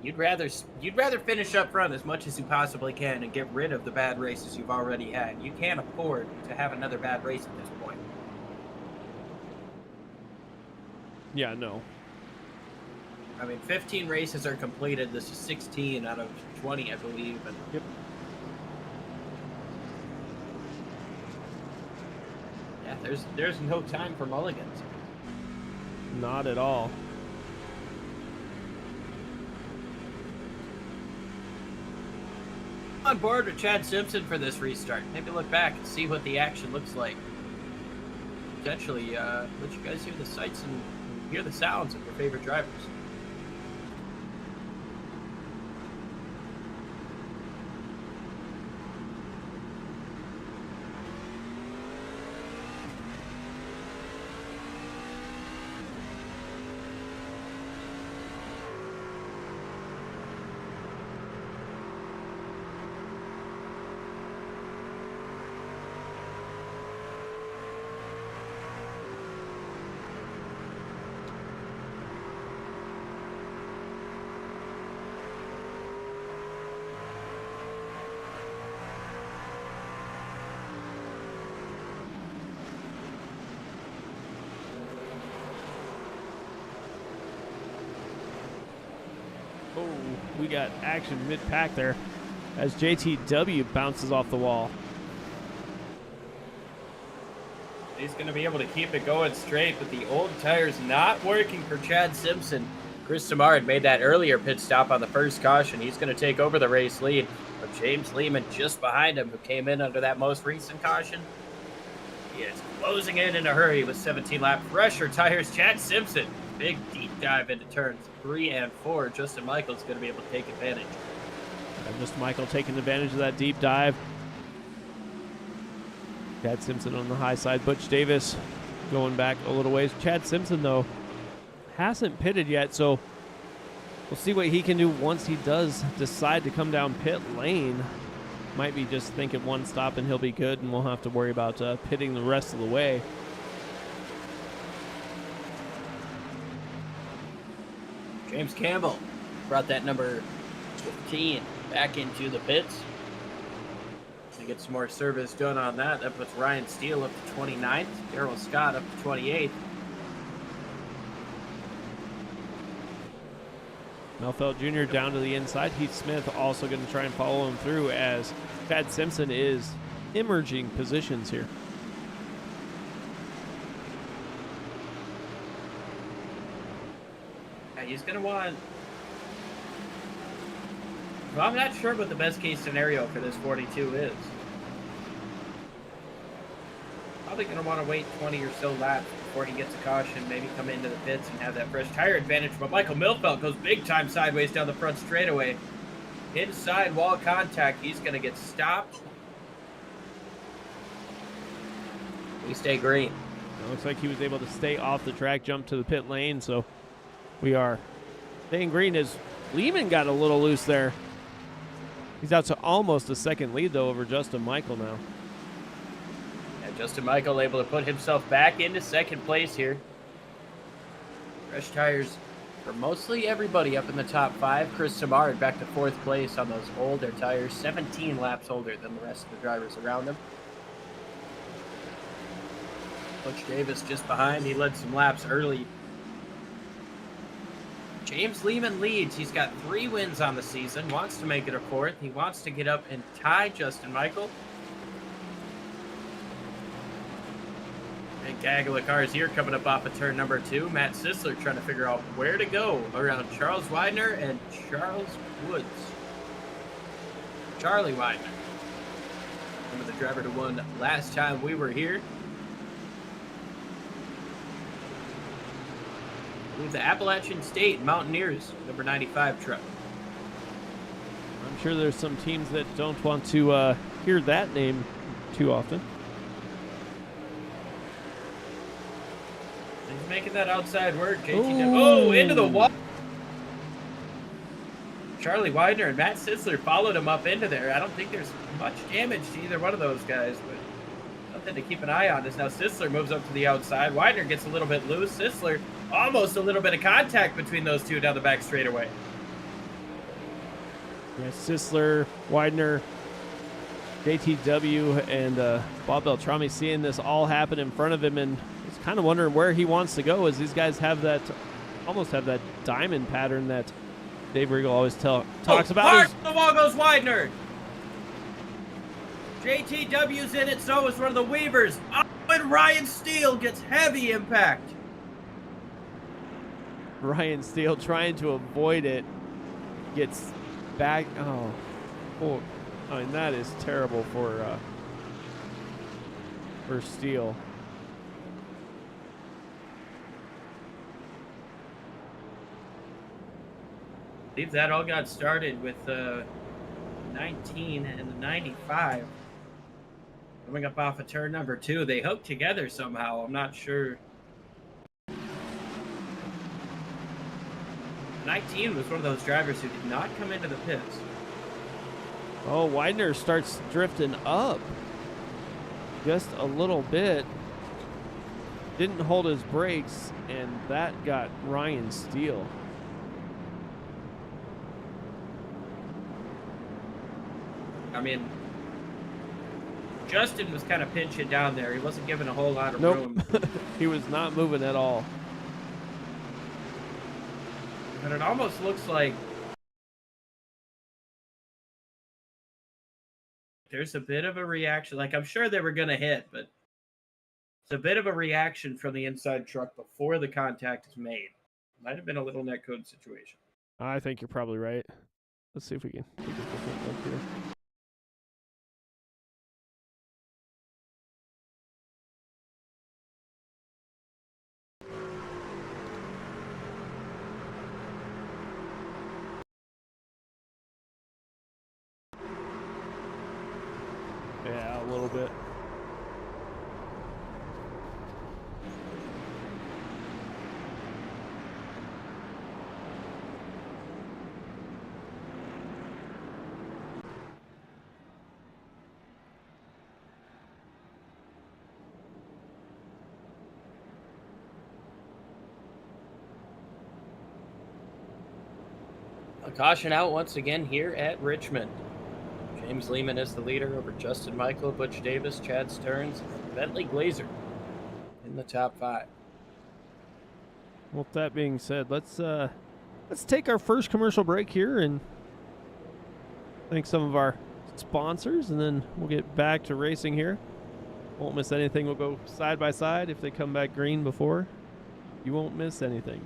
Speaker 3: you'd rather finish up front as much as you possibly can and get rid of the bad races you've already had. You can't afford to have another bad race at this point.
Speaker 2: Yeah, no.
Speaker 3: I mean, 15 races are completed. This is 16 out of 20, I believe. And
Speaker 2: yep.
Speaker 3: Yeah, there's no time for mulligans.
Speaker 2: Not at all.
Speaker 3: On board with Chad Simpson for this restart. Maybe look back and see what the action looks like. Potentially let you guys hear the sights and hear the sounds of your favorite drivers.
Speaker 2: Oh, we got action mid-pack there as JTW bounces off the wall.
Speaker 3: He's going to be able to keep it going straight, but the old tires not working for Chad Simpson. Chris Samar had made that earlier pit stop on the first caution. He's going to take over the race lead, but James Lehman just behind him, who came in under that most recent caution. He is closing in a hurry with 17 lap pressure tires. Chad Simpson, big deep dive into turns 3 and 4. Justin Michael's going to be able to take advantage.
Speaker 2: And just Michael taking advantage of that deep dive. Chad Simpson on the high side. Butch Davis going back a little ways. Chad Simpson, though, hasn't pitted yet, so we'll see what he can do once he does decide to come down pit lane. Might be just thinking one stop and he'll be good, and we'll have to worry about pitting the rest of the way.
Speaker 3: James Campbell brought that number 15 back into the pits. To get some more service done on that. That puts Ryan Steele up to 29th. Daryl Scott up to 28th.
Speaker 2: Melfeld Jr. down to the inside. Heath Smith also going to try and follow him through as Chad Simpson is emerging positions here.
Speaker 3: Yeah, he's going to want... Well, I'm not sure what the best case scenario for this 42 is. Probably going to want to wait 20 or so laps before he gets a caution, maybe come into the pits and have that fresh tire advantage. But Michael Milfeld goes big time sideways down the front straightaway. Inside wall contact, he's going to get stopped. We stay green.
Speaker 2: It looks like he was able to stay off the track, jump to the pit lane, so we are staying green as Lehman got a little loose there. He's out to almost a second lead, though, over Justin Michael now.
Speaker 3: Yeah, Justin Michael able to put himself back into second place here. Fresh tires for mostly everybody up in the top 5. Chris Samard back to 4th place on those older tires, 17 laps older than the rest of the drivers around him. Butch Davis just behind. He led some laps early. James Lehman leads. He's got 3 wins on the season. Wants to make it a 4th. He wants to get up and tie Justin Michael. Big gaggle of cars here coming up off of turn number 2. Matt Sisler trying to figure out where to go around Charles Widener and Charles Woods. Charlie Widener. Remember the driver who won last time we were here. With the Appalachian State Mountaineers, number 95 truck.
Speaker 2: I'm sure there's some teams that don't want to hear that name too often.
Speaker 3: He's making that outside work. Oh, into the wall. Charlie Widener and Matt Sisler followed him up into there. I don't think there's much damage to either one of those guys, but something to keep an eye on is now Sisler moves up to the outside. Widener gets a little bit loose. Sisler, almost a little bit of contact between those two down the back straightaway.
Speaker 2: Yeah, Sisler, Widener, JTW, and Bob Beltrami seeing this all happen in front of him, and he's kind of wondering where he wants to go, as these guys have that, almost have that diamond pattern that Dave Regal always talks about.
Speaker 3: Hard the wall goes Widener. JTW's in it, so is one of the Weavers. Oh, and Ryan Steele gets heavy impact.
Speaker 2: Ryan Steele trying to avoid it, gets back. Oh, I mean, that is terrible for Steele.
Speaker 3: I believe that all got started with 19 and the 95. Coming up off of turn number 2. They hooked together somehow. I'm not sure. 19 was one of those drivers who did not come into the pits.
Speaker 2: Oh, Widener starts drifting up just a little bit. Didn't hold his brakes, and that got Ryan Steele.
Speaker 3: I mean, Justin was kind of pinching down there. He wasn't given a whole lot of room.
Speaker 2: He was not moving at all.
Speaker 3: But it almost looks like there's a bit of a reaction. Like, I'm sure they were going to hit, but it's a bit of a reaction from the inside truck before the contact is made. Might have been a little netcode situation.
Speaker 2: I think you're probably right. Let's see if we can take a different look here. Yeah, a little bit.
Speaker 3: A caution out once again here at Richmond. James Lehman is the leader over Justin Michael, Butch Davis, Chad Stearns, and Bentley Glazer in the top 5.
Speaker 2: Well, with that being said, let's take our first commercial break here and thank some of our sponsors, and then we'll get back to racing here. Won't miss anything. We'll go side by side. If they come back green before, you won't miss anything.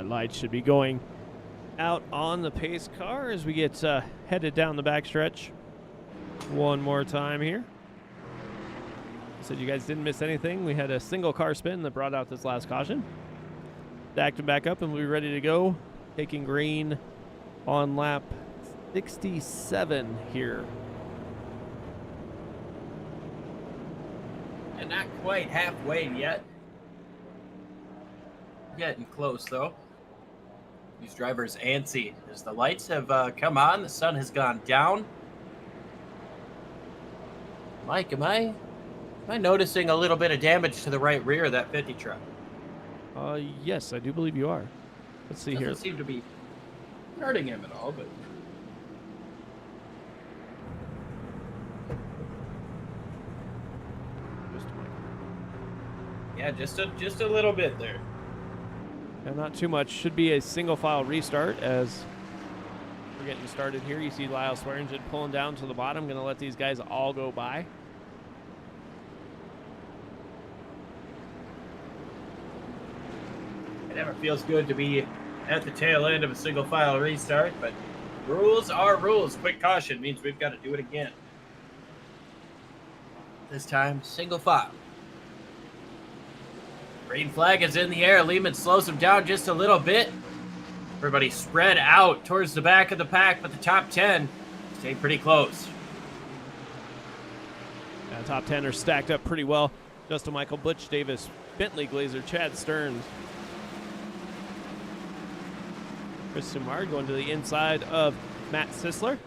Speaker 2: lights should be going out on the pace car as we get headed down the backstretch one more time here. Said you guys didn't miss anything. We had a single car spin that brought out this last caution. Stacked him back up and we'll be ready to go. Taking green on lap 67 here.
Speaker 3: And not quite halfway yet. Getting close though. These drivers antsy as the lights have come on. The sun has gone down. Mike, am I noticing a little bit of damage to the right rear of that 50 truck?
Speaker 2: Yes, I do believe you are. Let's see here.
Speaker 3: Doesn't seem to be hurting him at all, but yeah, just a little bit there.
Speaker 2: And not too much. Should be a single file restart as we're getting started here. You see Lyle Swearingen pulling down to the bottom. Going to let these guys all go by.
Speaker 3: It never feels good to be at the tail end of a single file restart, but rules are rules. Quick caution means we've got to do it again. This time, single file. Green flag is in the air. Lehman slows him down just a little bit. Everybody spread out towards the back of the pack, but the top 10 stay pretty close.
Speaker 2: Yeah, top 10 are stacked up pretty well. Justin Michael, Butch Davis, Bentley Glazer, Chad Stearns. Chris Sumard going to the inside of Matt Sisler.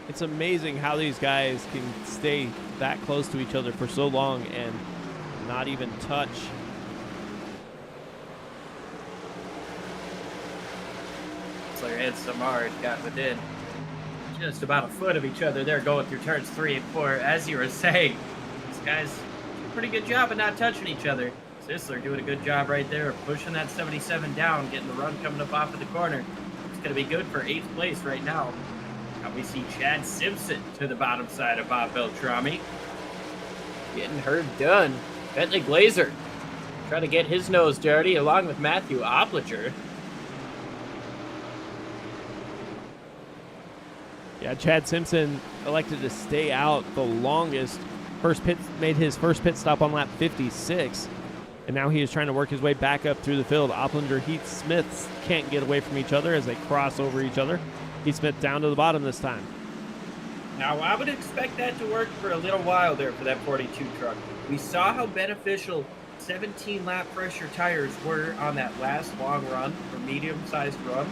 Speaker 2: It's amazing how these guys can stay that close to each other for so long and not even touch.
Speaker 3: Sisler and Samard got within just about a foot of each other. They're going through turns 3 and 4. As you were saying, these guys do a pretty good job of not touching each other. Sisler doing a good job right there of pushing that 77 down, getting the run coming up off of the corner. It's going to be good for 8th place right now. Now we see Chad Simpson to the bottom side of Bob Beltrami. Getting her done. Bentley Glazer trying to get his nose dirty along with Matthew Opliger.
Speaker 2: Yeah, Chad Simpson elected to stay out the longest. Made his first pit stop on lap 56. And now he is trying to work his way back up through the field. Oplinger, Heath Smith can't get away from each other as they cross over each other. Heath Smith down to the bottom this time.
Speaker 3: Now, I would expect that to work for a little while there for that 42 truck. We saw how beneficial 17-lap pressure tires were on that last long run, or medium-sized run.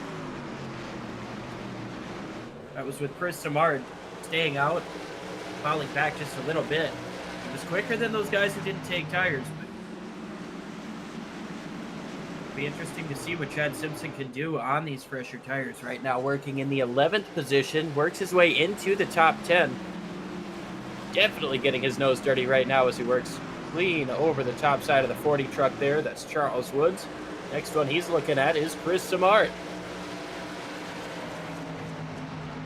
Speaker 3: That was with Chris Samard staying out, falling back just a little bit. It was quicker than those guys who didn't take tires, but it'll be interesting to see what Chad Simpson can do on these fresher tires right now. Working in the 11th position, works his way into the top 10. Definitely getting his nose dirty right now as he works clean over the top side of the 40 truck there. That's Charles Woods. Next one he's looking at is Chris Samard.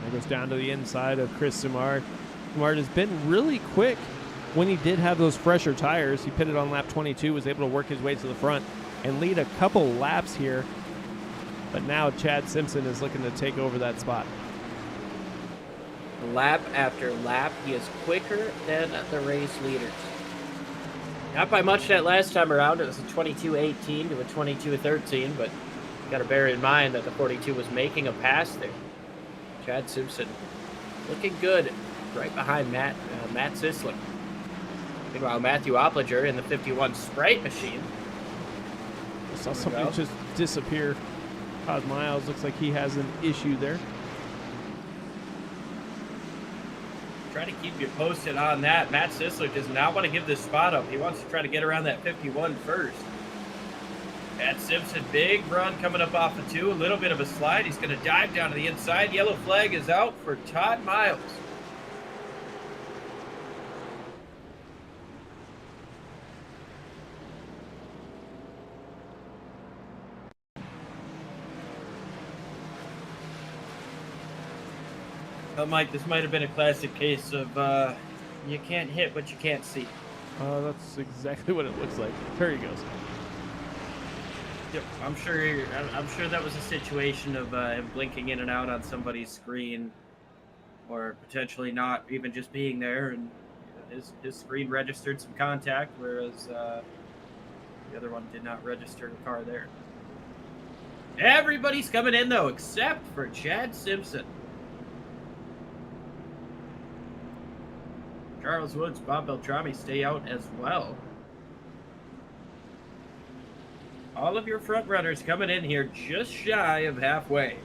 Speaker 2: That goes down to the inside of Chris Samard. Samard has been really quick when he did have those fresher tires. He pitted on lap 22, was able to work his way to the front and lead a couple laps here. But now Chad Simpson is looking to take over that spot.
Speaker 3: Lap after lap, he is quicker than the race leaders. Not by much that last time around. It was a 22.18 to a 22.13, but got to bear in mind that the 42 was making a pass there. Chad Simpson looking good right behind Matt Sisler. Meanwhile, Matthew Opliger in the 51 Sprite machine.
Speaker 2: I saw something just disappear. Todd Miles looks like he has an issue there.
Speaker 3: Try to keep you posted on that. Matt Sisler does not want to give this spot up. He wants to try to get around that 51 first. Chad Simpson, big run coming up off of 2. A little bit of a slide. He's going to dive down to the inside. Yellow flag is out for Todd Miles. Mike, this might have been a classic case of you can't hit what you can't see.
Speaker 2: That's exactly what it looks like. There he goes.
Speaker 3: Yep, I'm sure that was a situation of him blinking in and out on somebody's screen, or potentially not even just being there, and his screen registered some contact, whereas the other one did not register the car there. Everybody's coming in though, except for Chad Simpson. Charles Woods, Bob Beltrami stay out as well. All of your front runners coming in here just shy of halfway.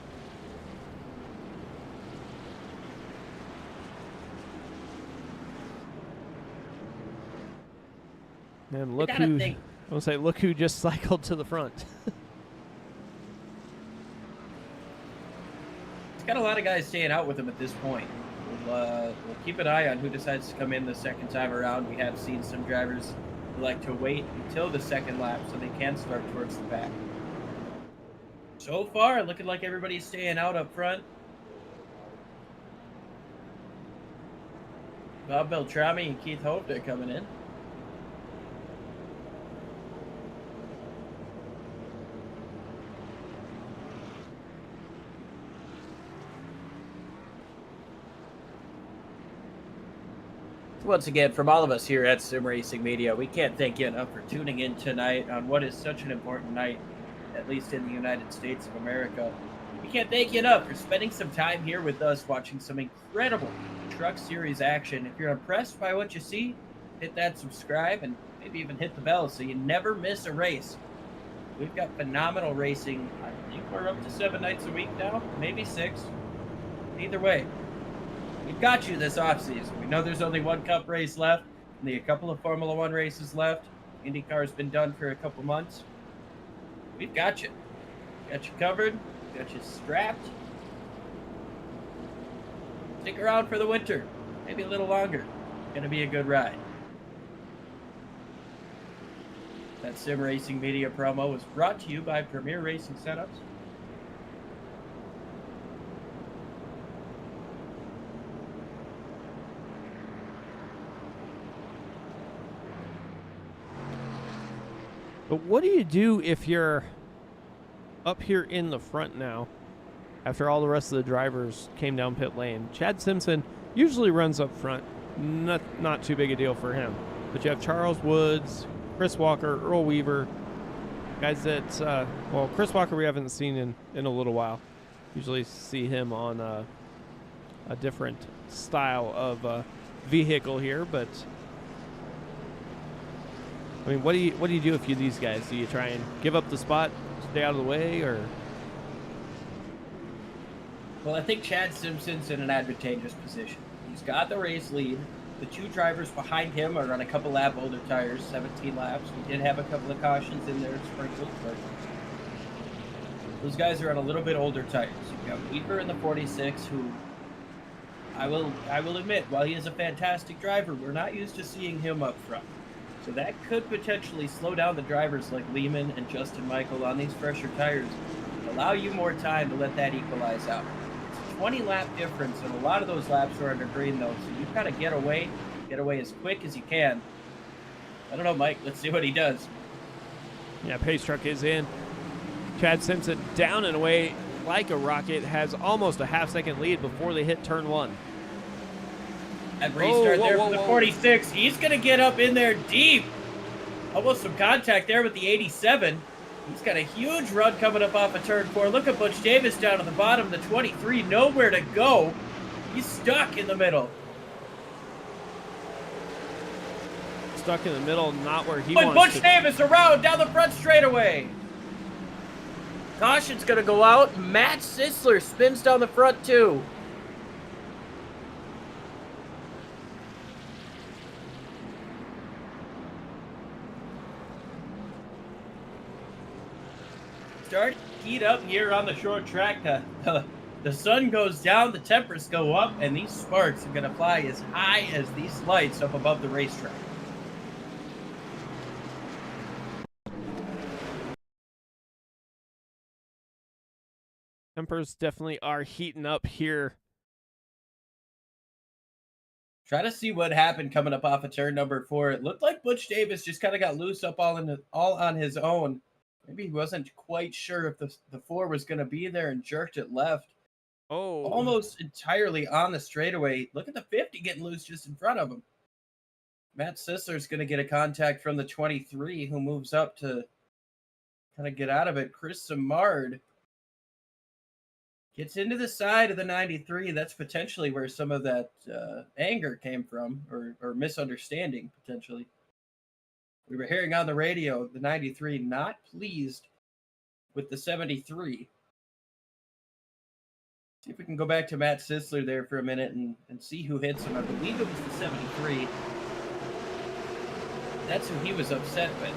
Speaker 2: And look who just cycled to the front.
Speaker 3: He's got a lot of guys staying out with him at this point. We'll keep an eye on who decides to come in the second time around. We have seen some drivers who like to wait until the second lap so they can start towards the back. So far, looking like everybody's staying out up front. Bob Beltrami and Keith Hope, they're coming in. Once again, from all of us here at Sim Racing Media, we can't thank you enough for tuning in tonight on what is such an important night, at least in the United States of America. We can't thank you enough for spending some time here with us watching some incredible Truck Series action. If you're impressed by what you see, hit that subscribe and maybe even hit the bell so you never miss a race. We've got phenomenal racing. I think we're up to 7 nights a week now, maybe 6. Either way, we've got you this offseason. We know there's only one Cup race left, only a couple of Formula One races left. IndyCar's been done for a couple months. We've got you. Got you covered. Got you strapped. Stick around for the winter. Maybe a little longer. It's going to be a good ride. That Sim Racing Media promo was brought to you by Premier Racing Setups.
Speaker 2: But what do you do if you're up here in the front now after all the rest of the drivers came down pit lane? Chad Simpson usually runs up front. Not too big a deal for him. But you have Charles Woods, Chris Walker, Earl Weaver, guys that, Chris Walker we haven't seen in a little while. Usually see him on a different style of vehicle here, but I mean, what do you do if you're these guys? Do you try and give up the spot, stay out of the way, or?
Speaker 3: Well, I think Chad Simpson's in an advantageous position. He's got the race lead. The 2 drivers behind him are on a couple lap older tires, 17 laps. We did have a couple of cautions in there sprinkled, but those guys are on a little bit older tires. You got Weaver in the 46, who I will admit, while he is a fantastic driver, we're not used to seeing him up front. So that could potentially slow down the drivers like Lehman and Justin Michael on these fresher tires, allow you more time to let that equalize out. It's a 20-lap difference, and a lot of those laps are under green, though, so you've got to get away as quick as you can. I don't know, Mike. Let's see what he does.
Speaker 2: Yeah, pace truck is in. Chad Simpson down and away like a rocket, has almost a half-second lead before they hit turn 1.
Speaker 3: That restart there for the 46. He's going to get up in there deep. Almost some contact there with the 87. He's got a huge run coming up off of turn 4. Look at Butch Davis down at the bottom. The 23, nowhere to go. He's stuck in the middle.
Speaker 2: Stuck in the middle, not where he wants
Speaker 3: Butch
Speaker 2: to.
Speaker 3: Davis around down the front straightaway. Caution's going to go out. Matt Sisler spins down the front, too. Start to heat up here on the short track. The sun goes down, the temperatures go up, and these sparks are going to fly as high as these lights up above the racetrack.
Speaker 2: Tempers definitely are heating up here
Speaker 3: Try to see what happened coming up off of turn number 4. It looked like Butch Davis just kind of got loose up all on his own. Maybe he wasn't quite sure if the 4 was going to be there and jerked it left.
Speaker 2: Oh,
Speaker 3: Almost entirely on the straightaway. Look at the 50 getting loose just in front of him. Matt Sisler's going to get a contact from the 23, who moves up to kind of get out of it. Chris Samard gets into the side of the 93. That's potentially where some of that anger came from, or misunderstanding, potentially. We were hearing on the radio, the 93 not pleased with the 73. See if we can go back to Matt Sisler there for a minute and see who hits him. I believe it was the 73. That's who he was upset with.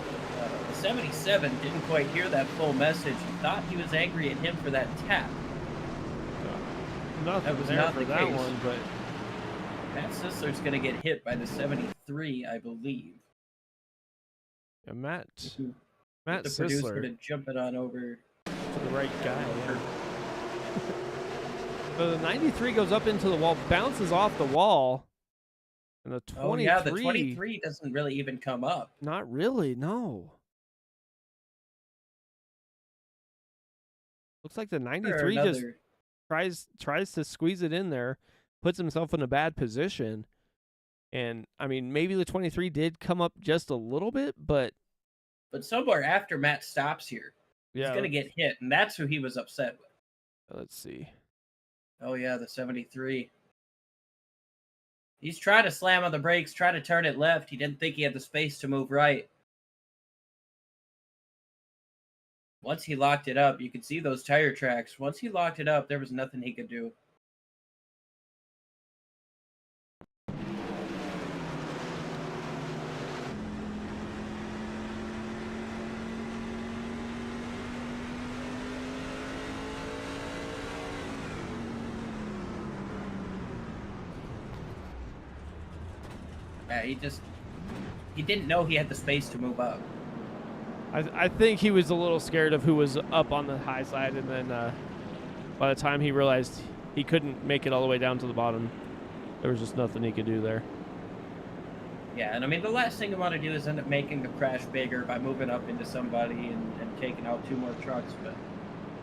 Speaker 3: The 77 didn't quite hear that full message. He thought he was angry at him for that tap.
Speaker 2: nothing
Speaker 3: That was
Speaker 2: there
Speaker 3: not
Speaker 2: for
Speaker 3: the
Speaker 2: that
Speaker 3: case.
Speaker 2: one, but
Speaker 3: Matt Sisler's going to get hit by the 73, I believe.
Speaker 2: yeah, Matt
Speaker 3: The producer
Speaker 2: Sisler
Speaker 3: to jump it on over.
Speaker 2: to the right guy. Yeah. So the 93 goes up into the wall, bounces off the wall, and the 23.
Speaker 3: Oh yeah, the 23 doesn't really even come up.
Speaker 2: Not really, no. Looks like the 93 just tries to squeeze it in there, puts himself in a bad position. And I mean, maybe the 23 did come up just a little bit, but
Speaker 3: somewhere after Matt stops here,
Speaker 2: yeah,
Speaker 3: he's going to get hit, and that's who he was upset with.
Speaker 2: let's see.
Speaker 3: Oh yeah, the 73. He's trying to slam on the brakes, try to turn it left. He didn't think he had the space to move right. Once he locked it up, you could see those tire tracks. Once he locked it up, there was nothing he could do. Yeah, he didn't know he had the space to move up.
Speaker 2: I think he was a little scared of who was up on the high side, and then by the time he realized he couldn't make it all the way down to the bottom, there was just nothing he could do there.
Speaker 3: Yeah, and I mean, the last thing you want to do is end up making the crash bigger by moving up into somebody and taking out 2 more trucks, but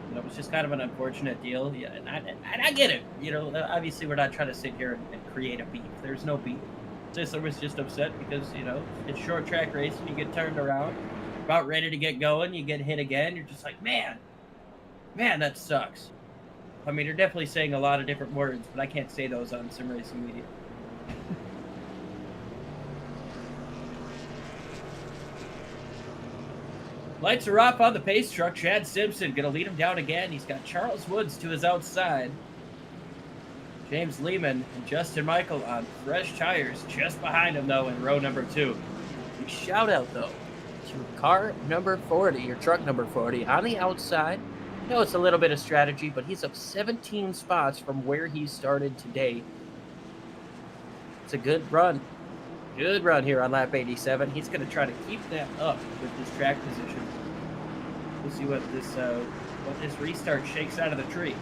Speaker 3: you know, it was just kind of an unfortunate deal. Yeah, and I get it. You know, obviously we're not trying to sit here and create a beef. There's no beef. Sisler was just upset because, you know, it's short track racing. You get turned around, about ready to get going, you get hit again. You're just like, man, that sucks. I mean, you're definitely saying a lot of different words, but I can't say those on sim racing media. Lights are off on the pace truck. Chad Simpson going to lead him down again. He's got Charles Woods to his outside. James Lehman and Justin Michael on fresh tires just behind him, though, in row number 2. Big shout out, though, to car number 40, or truck number 40, on the outside. I know it's a little bit of strategy, but he's up 17 spots from where he started today. It's a good run. Good run here on lap 87. He's going to try to keep that up with his track position. We'll see what this restart shakes out of the tree.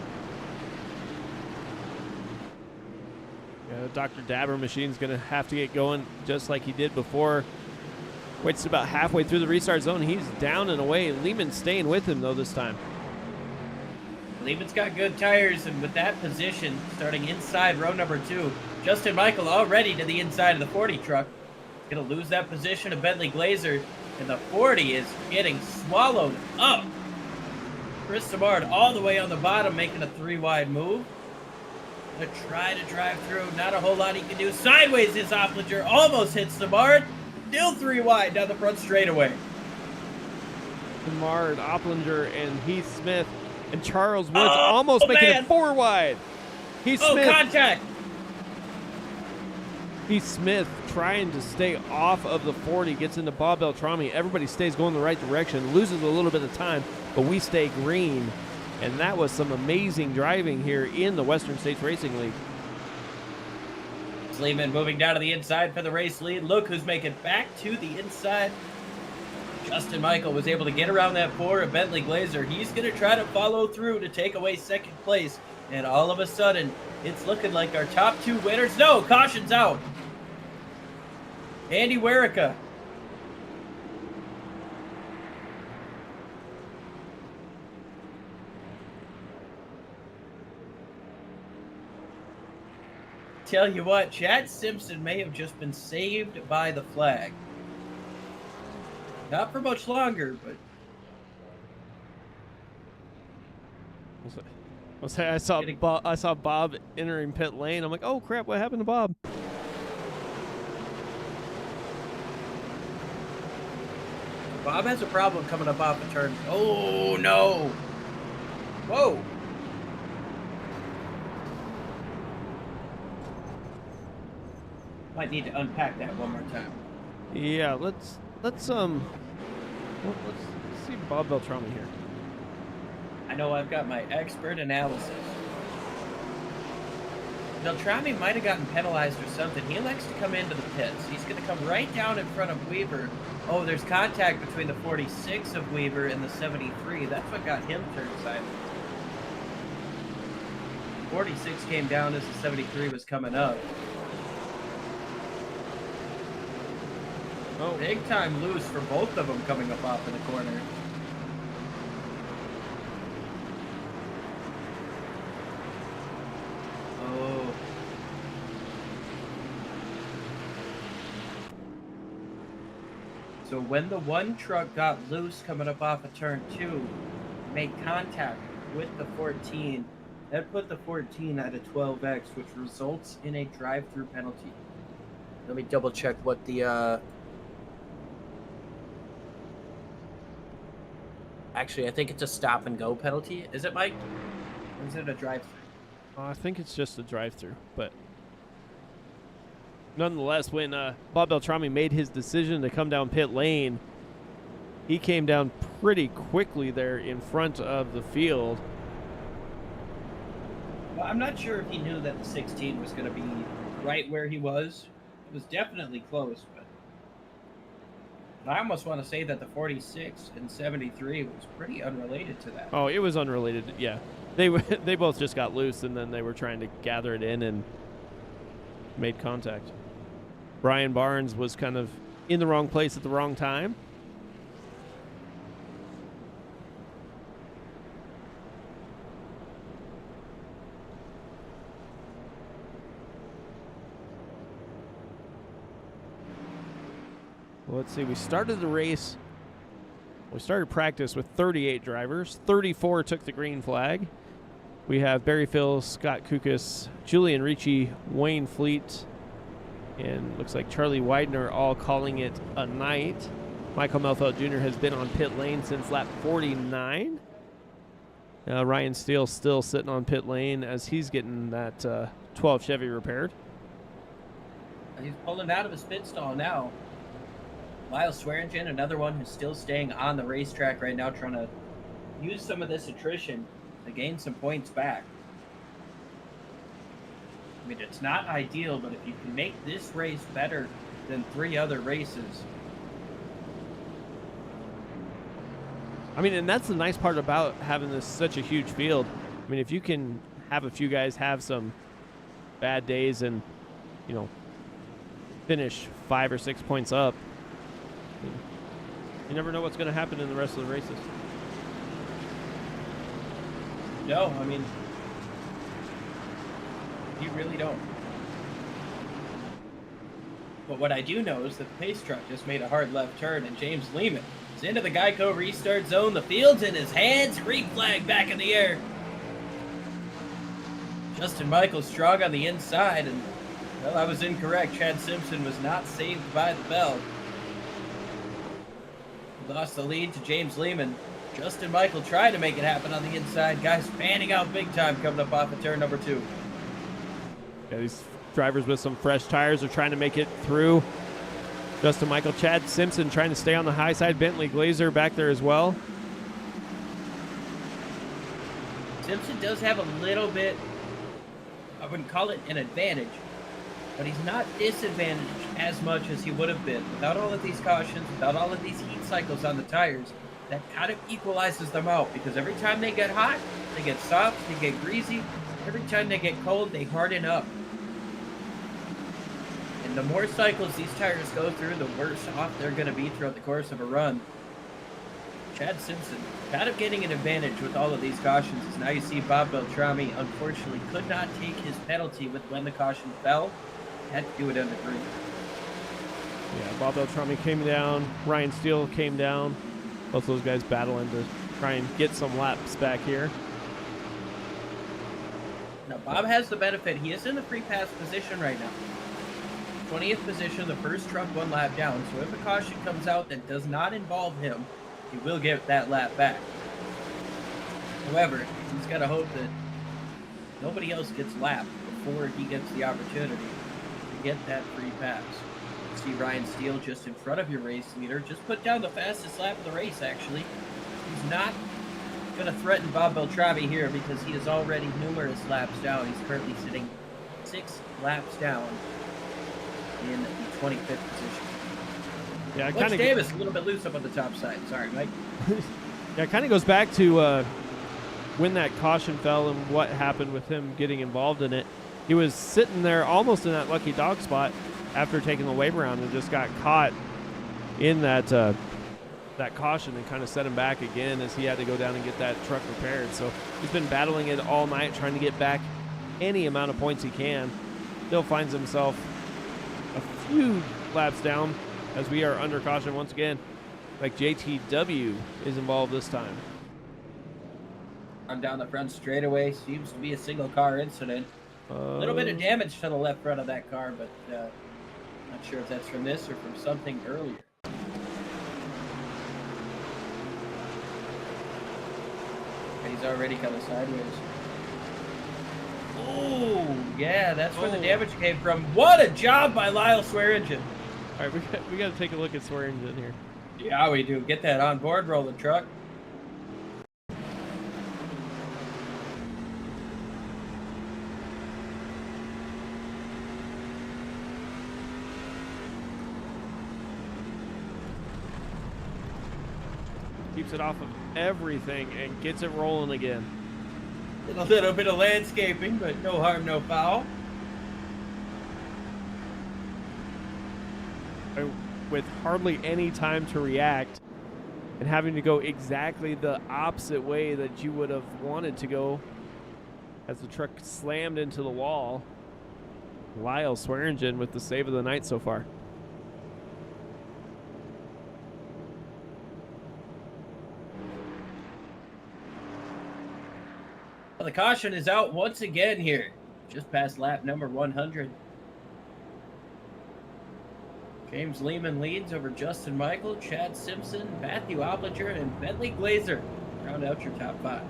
Speaker 2: Yeah, the Dr. Dabber machine's going to have to get going just like he did before. Waits about halfway through the restart zone. He's down and away. Lehman's staying with him, though, this time.
Speaker 3: Lehman's got good tires, and with that position, starting inside row number 2, Justin Michael already to the inside of the 40 truck. He's going to lose that position to Bentley Glazer, and the 40 is getting swallowed up. Chris Samard all the way on the bottom, making a 3-wide move. Gonna try to drive through. Not a whole lot he can do. Sideways is Opplinger. Almost hits Samard. Still 3 wide down the front straightaway.
Speaker 2: Samard, Opplinger, and Heath Smith, and Charles Woods almost making it 4 wide. Heath Smith.
Speaker 3: Contact.
Speaker 2: Heath Smith trying to stay off of the 40, gets into Bob Beltrami. Everybody stays going the right direction, loses a little bit of time, but we stay green. And that was some amazing driving here in the Western States Racing League.
Speaker 3: Lehman moving down to the inside for the race lead. Look who's making back to the inside. Justin Michael was able to get around that 4 of Bentley Glazer. He's going to try to follow through to take away second place. And all of a sudden, it's looking like our top 2 winners. No, caution's out. Andy Werica. Tell you what, Chad Simpson may have just been saved by the flag. Not for much longer, but
Speaker 2: I saw Bob entering pit lane. I'm like, oh crap, what happened to Bob?
Speaker 3: Bob has a problem coming up off the turn. Oh no! Whoa! Might need to unpack that one more time.
Speaker 2: Yeah, let's see Bob Beltrami here.
Speaker 3: I know I've got my expert analysis. Beltrami might have gotten penalized or something. He likes to come into the pits. He's going to come right down in front of Weaver. Oh, there's contact between the 46 of Weaver and the 73. That's what got him turned silent. 46 came down as the 73 was coming up.
Speaker 2: Oh,
Speaker 3: Big time loose for both of them coming up off in the corner. Oh. So when the one truck got loose coming up off of turn 2, made contact with the 14, that put the 14 at a 12x, which results in a drive-through penalty. Let me double check what the Actually, I think it's a stop and go penalty. Is it, Mike? Or is it a drive-through?
Speaker 2: I think it's just a drive-through, but nonetheless, when Bob Beltrami made his decision to come down pit lane, he came down pretty quickly there in front of the field.
Speaker 3: Well, I'm not sure if he knew that the 16 was going to be right where he was. It was definitely close, but I almost want to say that the 46 and 73 was pretty unrelated to that.
Speaker 2: Oh, it was unrelated. Yeah, they both just got loose, and then they were trying to gather it in and made contact. Brian Barnes was kind of in the wrong place at the wrong time. Well, let's see. We started the race. We started practice with 38 drivers. 34 took the green flag. We have Barry Phil, Scott Kukas, Julian Ricci, Wayne Fleet, and looks like Charlie Widener all calling it a night. Michael Melfeld Jr. has been on pit lane since lap 49. Ryan Steele still sitting on pit lane as he's getting that 12 Chevy repaired.
Speaker 3: He's pulling out of his pit stall now. Lyle Swearingen, another one who's still staying on the racetrack right now, trying to use some of this attrition to gain some points back. I mean, it's not ideal, but if you can make this race better than 3 other races.
Speaker 2: I mean, and that's the nice part about having this such a huge field. I mean, if you can have a few guys have some bad days and, you know, finish 5 or 6 points up, you never know what's going to happen in the rest of the races.
Speaker 3: No, I mean, you really don't. But what I do know is that the pace truck just made a hard left turn, and James Lehman is into the Geico restart zone. The field's in his hands. Green flag back in the air. Justin Michael strong on the inside, and, well, I was incorrect. Chad Simpson was not saved by the bell. Lost the lead to James Lehman. Justin Michael tried to make it happen on the inside. Guys fanning out big time coming up off of turn number 2.
Speaker 2: Yeah, these drivers with some fresh tires are trying to make it through. Justin Michael, Chad Simpson trying to stay on the high side. Bentley Glazer back there as well.
Speaker 3: Simpson does have a little bit, I wouldn't call it an advantage, but he's not disadvantaged as much as he would have been. Without all of these cautions, without all of these heat cycles on the tires, that kind of equalizes them out, because every time they get hot, they get soft, they get greasy. Every time they get cold, they harden up. And And the more cycles these tires go through, the worse off they're going to be throughout the course of a run. Chad Simpson kind of getting an advantage with all of these cautions, as now you see Bob Beltrami unfortunately could not take his penalty with when the caution fell. Had to do it under green.
Speaker 2: Yeah, Bob Beltrami came down. Ryan Steele came down. Both those guys battling to try and get some laps back here.
Speaker 3: Now, Bob has the benefit. He is in the free pass position right now. 20th position, the first truck 1 lap down. So if a caution comes out that does not involve him, he will get that lap back. However, he's got to hope that nobody else gets lapped before he gets the opportunity to get that free pass. See Ryan Steele just in front of your race leader. Just put down the fastest lap of the race, actually. He's not going to threaten Bob Beltrami here because he is already numerous laps down. He's currently sitting 6 laps down in the 25th position.
Speaker 2: Yeah,
Speaker 3: Butch Davis a little bit loose up on the top side. Sorry, Mike.
Speaker 2: Yeah, it kind of goes back to when that caution fell and what happened with him getting involved in it. He was sitting there almost in that lucky dog spot after taking the wave around and just got caught in that that caution and kind of set him back again as he had to go down and get that truck repaired. So he's been battling it all night, trying to get back any amount of points he can. Still finds himself a few laps down as we are under caution once again. Like JTW is involved this time.
Speaker 3: I'm down the front straightaway. Seems to be a single car incident. A little bit of damage to the left front of that car, but not sure if that's from this or from something earlier. He's already kind of sideways. Oh, yeah, that's where the damage came from. What a job by Lyle Swearingen.
Speaker 2: All right, we got to take a look at Swearingen here.
Speaker 3: Yeah, we do. Get that on board, roll the truck.
Speaker 2: Keeps it off of everything and gets it rolling again.
Speaker 3: A little bit of landscaping, but no harm, no foul.
Speaker 2: With hardly any time to react and having to go exactly the opposite way that you would have wanted to go as the truck slammed into the wall. Lyle Swearingen with the save of the night so far.
Speaker 3: Well, the caution is out once again here, just past lap number 100. James Lehman leads over Justin Michael, Chad Simpson, Matthew Obliger, and Bentley Glazer. Round out your top 5.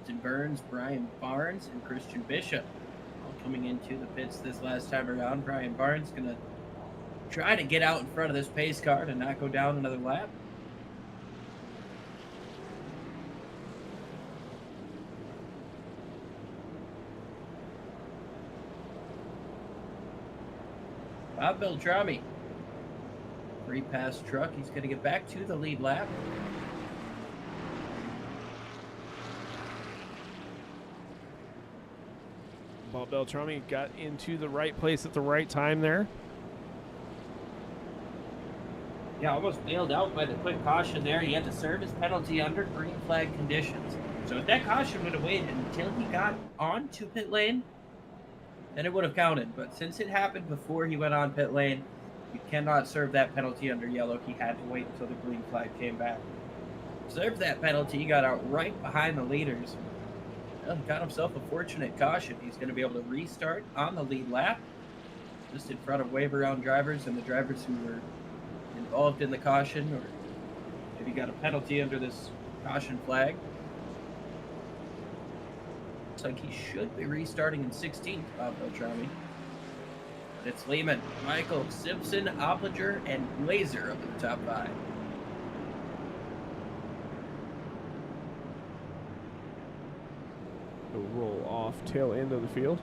Speaker 3: Tim Burns, Brian Barnes, and Christian Bishop all coming into the pits this last time around. Brian Barnes going to try to get out in front of this pace car to not go down another lap. Bob Beltrami, free pass truck. He's going to get back to the lead lap.
Speaker 2: Bob Beltrami got into the right place at the right time there.
Speaker 3: Yeah, almost bailed out by the quick caution there. He had to serve his penalty under green flag conditions. So if that caution would have waited until he got onto pit lane, then it would have counted. But since it happened before he went on pit lane, you cannot serve that penalty under yellow. He had to wait until the green flag came back. Served that penalty. He got out right behind the leaders. Well, he got himself a fortunate caution. He's going to be able to restart on the lead lap, just in front of wave around drivers and the drivers who were involved in the caution, or if he got a penalty under this caution flag. Looks like he should be restarting in 16th, Bob Beltrami. But it's Lehman, Michael, Simpson, Obliger, and Glazer up in the top 5.
Speaker 2: The roll off tail end of the field.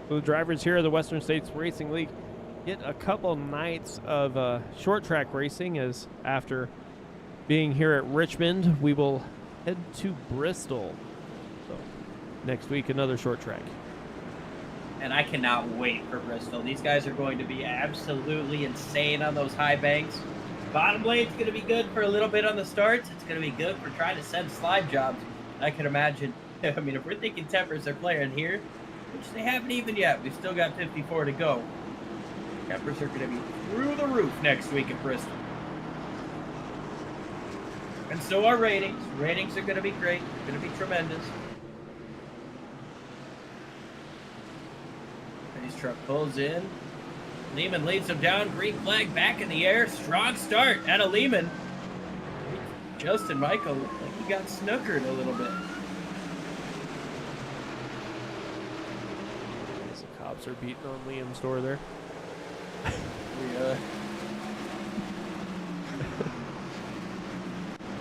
Speaker 2: So the drivers here at the Western States Racing League get a couple nights of short track racing, as after being here at Richmond, we will head to Bristol. So next week, another short track.
Speaker 3: And I cannot wait for Bristol. These guys are going to be absolutely insane on those high banks. Bottom lane's going to be good for a little bit on the starts. It's going to be good for trying to send slide jobs. I can imagine. I mean, if we're thinking tempers are playing here, which they haven't even yet. We've still got 54 to go. Tempers are going to be through the roof next week at Bristol. And so are ratings. Ratings are going to be great. They're going to be tremendous. His truck pulls in. Lehman leads him down. Green flag back in the air. Strong start out of Lehman. Justin Michael, like he got snookered a little bit.
Speaker 2: The cops are beating on Liam's door there.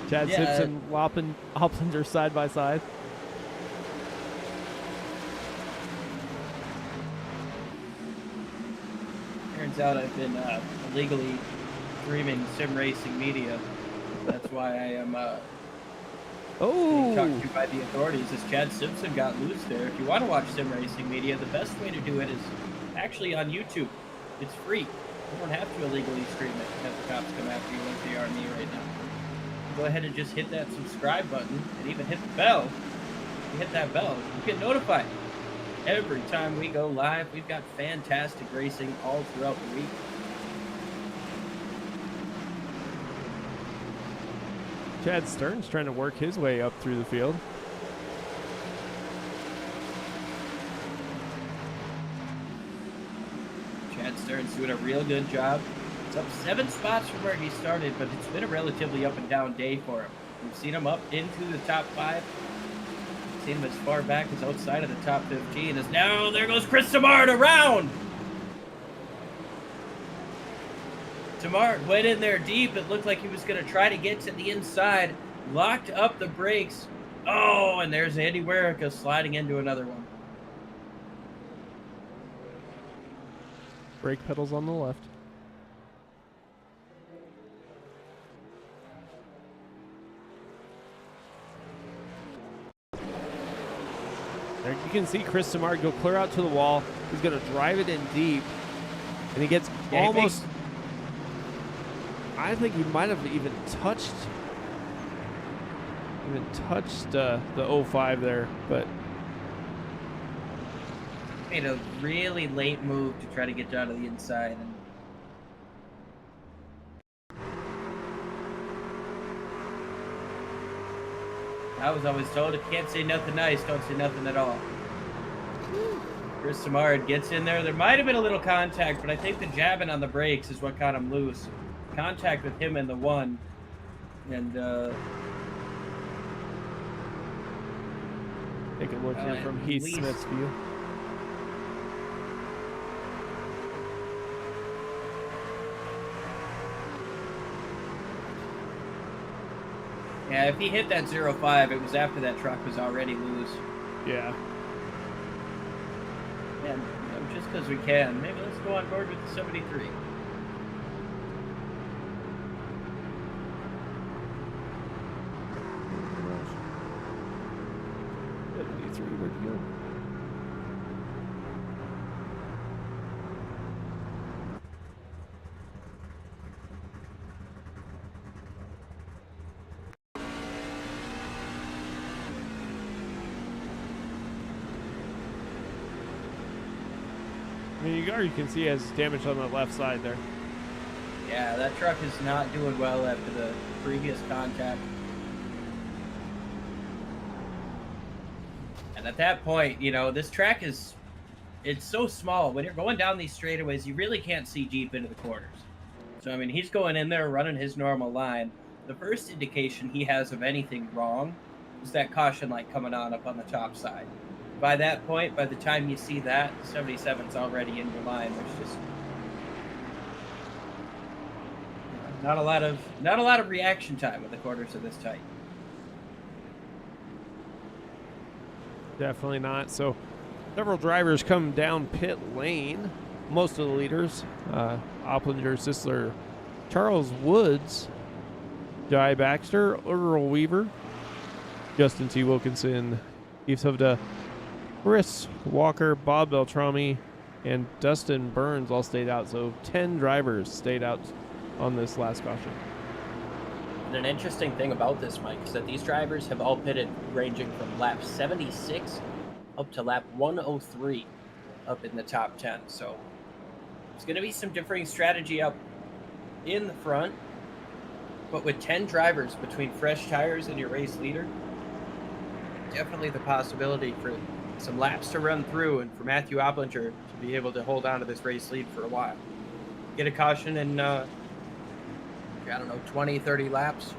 Speaker 2: Chad Simpson, Oplinger side by side.
Speaker 3: Turns out I've been illegally streaming sim racing media. That's why I am being talked to by the authorities, as Chad Simpson got loose there. If you want to watch sim racing media, the best way to do it is actually on YouTube. It's free. You don't have to illegally stream it, have the cops come after you like they are me right now. Go ahead and just hit that subscribe button and even hit the bell. If you hit that bell, you get notified. Every time we go live, we've got fantastic racing all throughout the week.
Speaker 2: Chad Stern's trying to work his way up through the field.
Speaker 3: Chad Stern's doing a real good job. It's up 7 spots from where he started, but it's been a relatively up and down day for him. We've seen him up into the top 5. We've seen him as far back as outside of the top 15. As now, there goes Chris Tamard around! Tamard went in there deep. It looked like he was going to try to get to the inside. Locked up the brakes. Oh, and there's Andy Werica sliding into another one.
Speaker 2: Brake pedals on the left. There you can see Chris Samard go clear out to the wall. He's going to drive it in deep. And he gets almost... I think he might have even touched the 05 there, but...
Speaker 3: Made a really late move to try to get down to the inside. I was always told, if you can't say nothing nice, don't say nothing at all. Chris Samard gets in there. There might have been a little contact, but I think the jabbing on the brakes is what got him loose. Contact with him in the one. And,
Speaker 2: take a look here from Heath Smith's view.
Speaker 3: Yeah, if he hit that 05, it was after that truck was already loose.
Speaker 2: Yeah.
Speaker 3: And just because we can, maybe let's go on board with the 73.
Speaker 2: Where'd you go? I mean, you can see he has damage on the left side there.
Speaker 3: Yeah, that truck is not doing well after the previous contact. And at that point, you know, this track is, it's so small. When you're going down these straightaways, you really can't see deep into the corners. So, I mean, he's going in there running his normal line. The first indication he has of anything wrong is that caution light coming on up on the top side. By that point, by the time you see that, 77's already in your line. There's just not a lot of reaction time with the corners of this tight.
Speaker 2: Definitely not. So Several drivers come down pit lane. Most of the leaders, Opplinger, Sisler, Charles Woods, Jai Baxter, Earl Weaver, Justin T. Wilkinson, Keith Hovda, Chris Walker, Bob Beltrami, and Dustin Burns all stayed out. So 10 drivers stayed out on this last caution.
Speaker 3: And an interesting thing about this, Mike, is that these drivers have all pitted ranging from lap 76 up to lap 103 up in the top 10. So it's going to be some differing strategy up in the front. But with 10 drivers between fresh tires and your race leader, definitely the possibility for some laps to run through and for Matthew Opplinger to be able to hold on to this race lead for a while. Get a caution in, 20, 30 laps.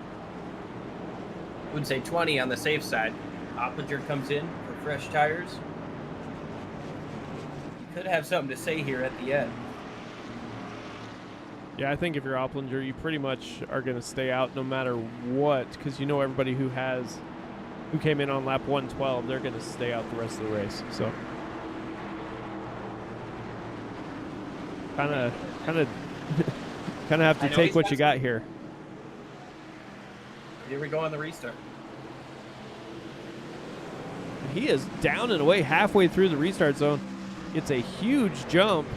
Speaker 3: I wouldn't say 20 on the safe side. Opplinger comes in for fresh tires. You could have something to say here at the end.
Speaker 2: Yeah, I think if you're Opplinger, you pretty much are going to stay out no matter what, because you know everybody who came in on lap 112, they're going to stay out the rest of the race. So kind of have to take what you got here.
Speaker 3: Here we go on the restart.
Speaker 2: He is down and away halfway through the restart zone. It's a huge jump.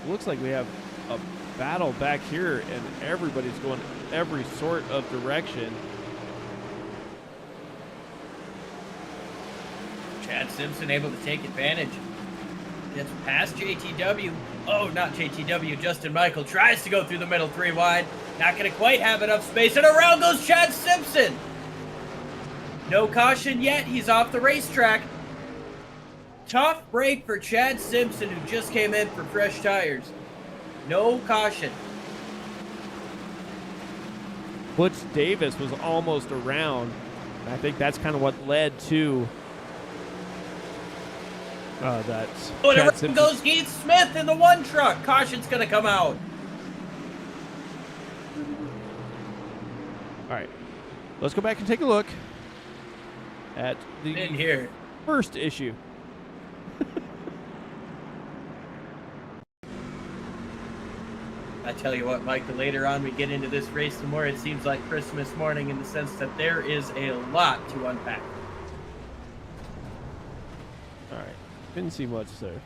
Speaker 2: Looks like we have a battle back here, and everybody's going every sort of direction.
Speaker 3: Chad Simpson able to take advantage. Gets past JTW. Oh, not JTW. Justin Michael tries to go through the middle 3 wide. Not going to quite have enough space. And around goes Chad Simpson. No caution yet. He's off the racetrack. Tough break for Chad Simpson, who just came in for fresh tires. No caution.
Speaker 2: Butch Davis was almost around. I think that's kind of what led to that.
Speaker 3: Oh, and around goes Heath Smith in the 1 truck. Caution's going to come out.
Speaker 2: All right. Let's go back and take a look at the
Speaker 3: in here
Speaker 2: first issue.
Speaker 3: I tell you what, Mike, the later on we get into this race, the more it seems like Christmas morning in the sense that there is a lot to unpack.
Speaker 2: All right. Didn't see much there.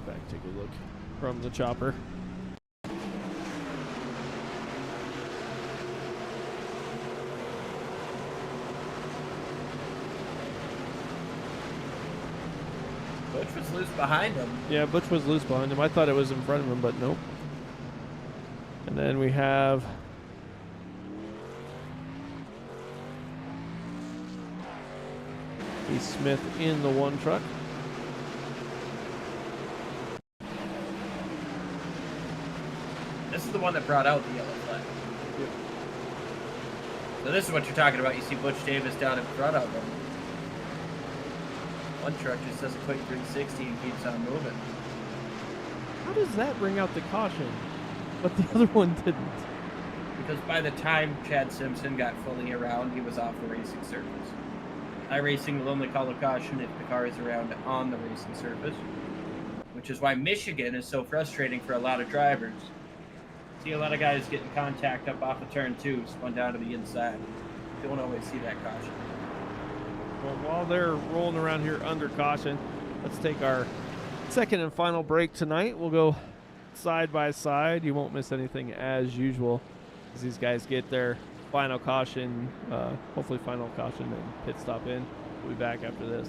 Speaker 2: Back, take a look from the chopper.
Speaker 3: Butch was loose behind him.
Speaker 2: Yeah, Butch was loose behind him. I thought it was in front of him, but nope. And then we have Heath Smith in the 1 truck.
Speaker 3: This is the one that brought out the yellow flag.
Speaker 2: Yep.
Speaker 3: So this is what you're talking about. You see Butch Davis down in front of him. 1 truck just does a quick 360 and keeps on moving.
Speaker 2: How does that bring out the caution, but the other one didn't?
Speaker 3: Because by the time Chad Simpson got fully around, he was off the racing surface. iRacing will only call a caution if the car is around on the racing surface, which is why Michigan is so frustrating for a lot of drivers. See a lot of guys getting contact up off of turn 2, spun down to the inside. Don't always see that caution.
Speaker 2: Well, while they're rolling around here under caution, let's take our second and final break tonight. We'll go side by side. You won't miss anything as usual as these guys get their final caution, hopefully final caution and pit stop in. We'll be back after this.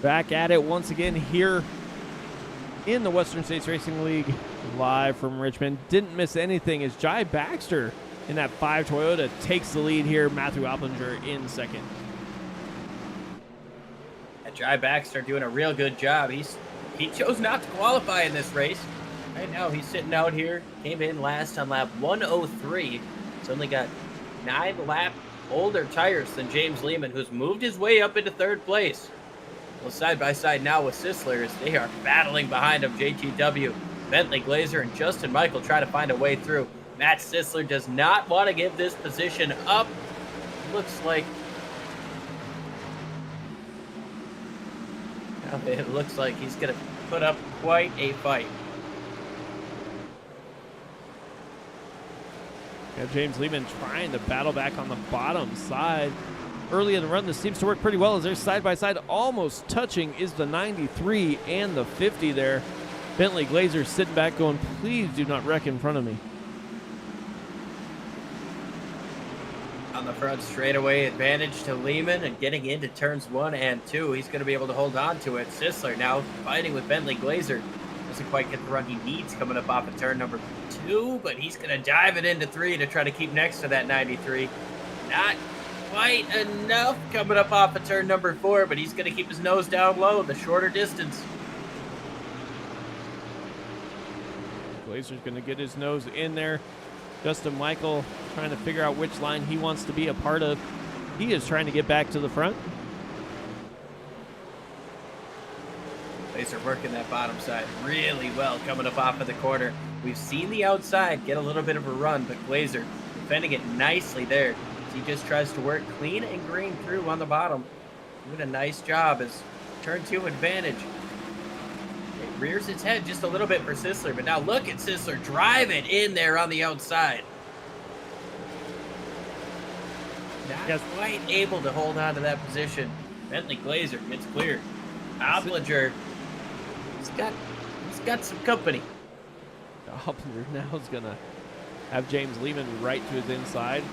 Speaker 2: Back at it once again here in the Western States Racing League, live from Richmond. Didn't miss anything as Jai Baxter in that 5 Toyota takes the lead here. Matthew Opplinger in second.
Speaker 3: Jai Baxter doing a real good job. He chose not to qualify in this race. Right now he's sitting out here. Came in last on lap 103. He's only got 9 lap older tires than James Lehman, who's moved his way up into 3rd place. Well, side by side now with Sisler as they are battling behind him. JTW, Bentley Glazer, and Justin Michael try to find a way through. Matt Sisler does not want to give this position up. Looks like he's going to put up quite a fight.
Speaker 2: Yeah, James Lehman trying to battle back on the bottom side. Early in the run, this seems to work pretty well as they're side by side. Almost touching is the 93 and the 50 there. Bentley Glazer sitting back going, please do not wreck in front of me.
Speaker 3: On the front straightaway, advantage to Lehman, and getting into turns 1 and 2, he's going to be able to hold on to it. Sisler now fighting with Bentley Glazer. Doesn't quite get the run he needs coming up off of turn number 2, but he's going to dive it into 3 to try to keep next to that 93. Not quite enough coming up off of turn number 4, but he's going to keep his nose down low, the shorter distance.
Speaker 2: Glazer's going to get his nose in there. Justin Michael trying to figure out which line he wants to be a part of. He is trying to get back to the front.
Speaker 3: Glazer working that bottom side really well coming up off of the corner. We've seen the outside get a little bit of a run, but Glazer defending it nicely there. He just tries to work clean and green through on the bottom. Doing a nice job as turn 2 advantage. It rears its head just a little bit for Sisler, but now look at Sisler drive it in there on the outside. Not quite able to hold on to that position. Bentley Glazer gets cleared. Opplinger, he's got some company.
Speaker 2: Opplinger now is going to have James Lehman right to his inside.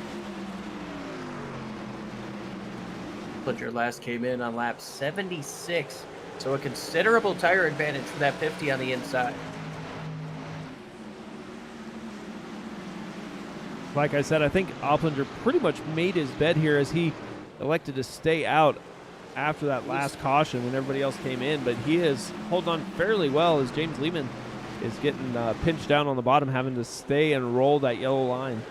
Speaker 3: Opplinger last came in on lap 76, so a considerable tire advantage for that 50 on the inside.
Speaker 2: Like I said, I think Opplinger pretty much made his bed here as he elected to stay out after that last caution when everybody else came in, but he is holding on fairly well as James Lehman is getting pinched down on the bottom, having to stay and roll that yellow line.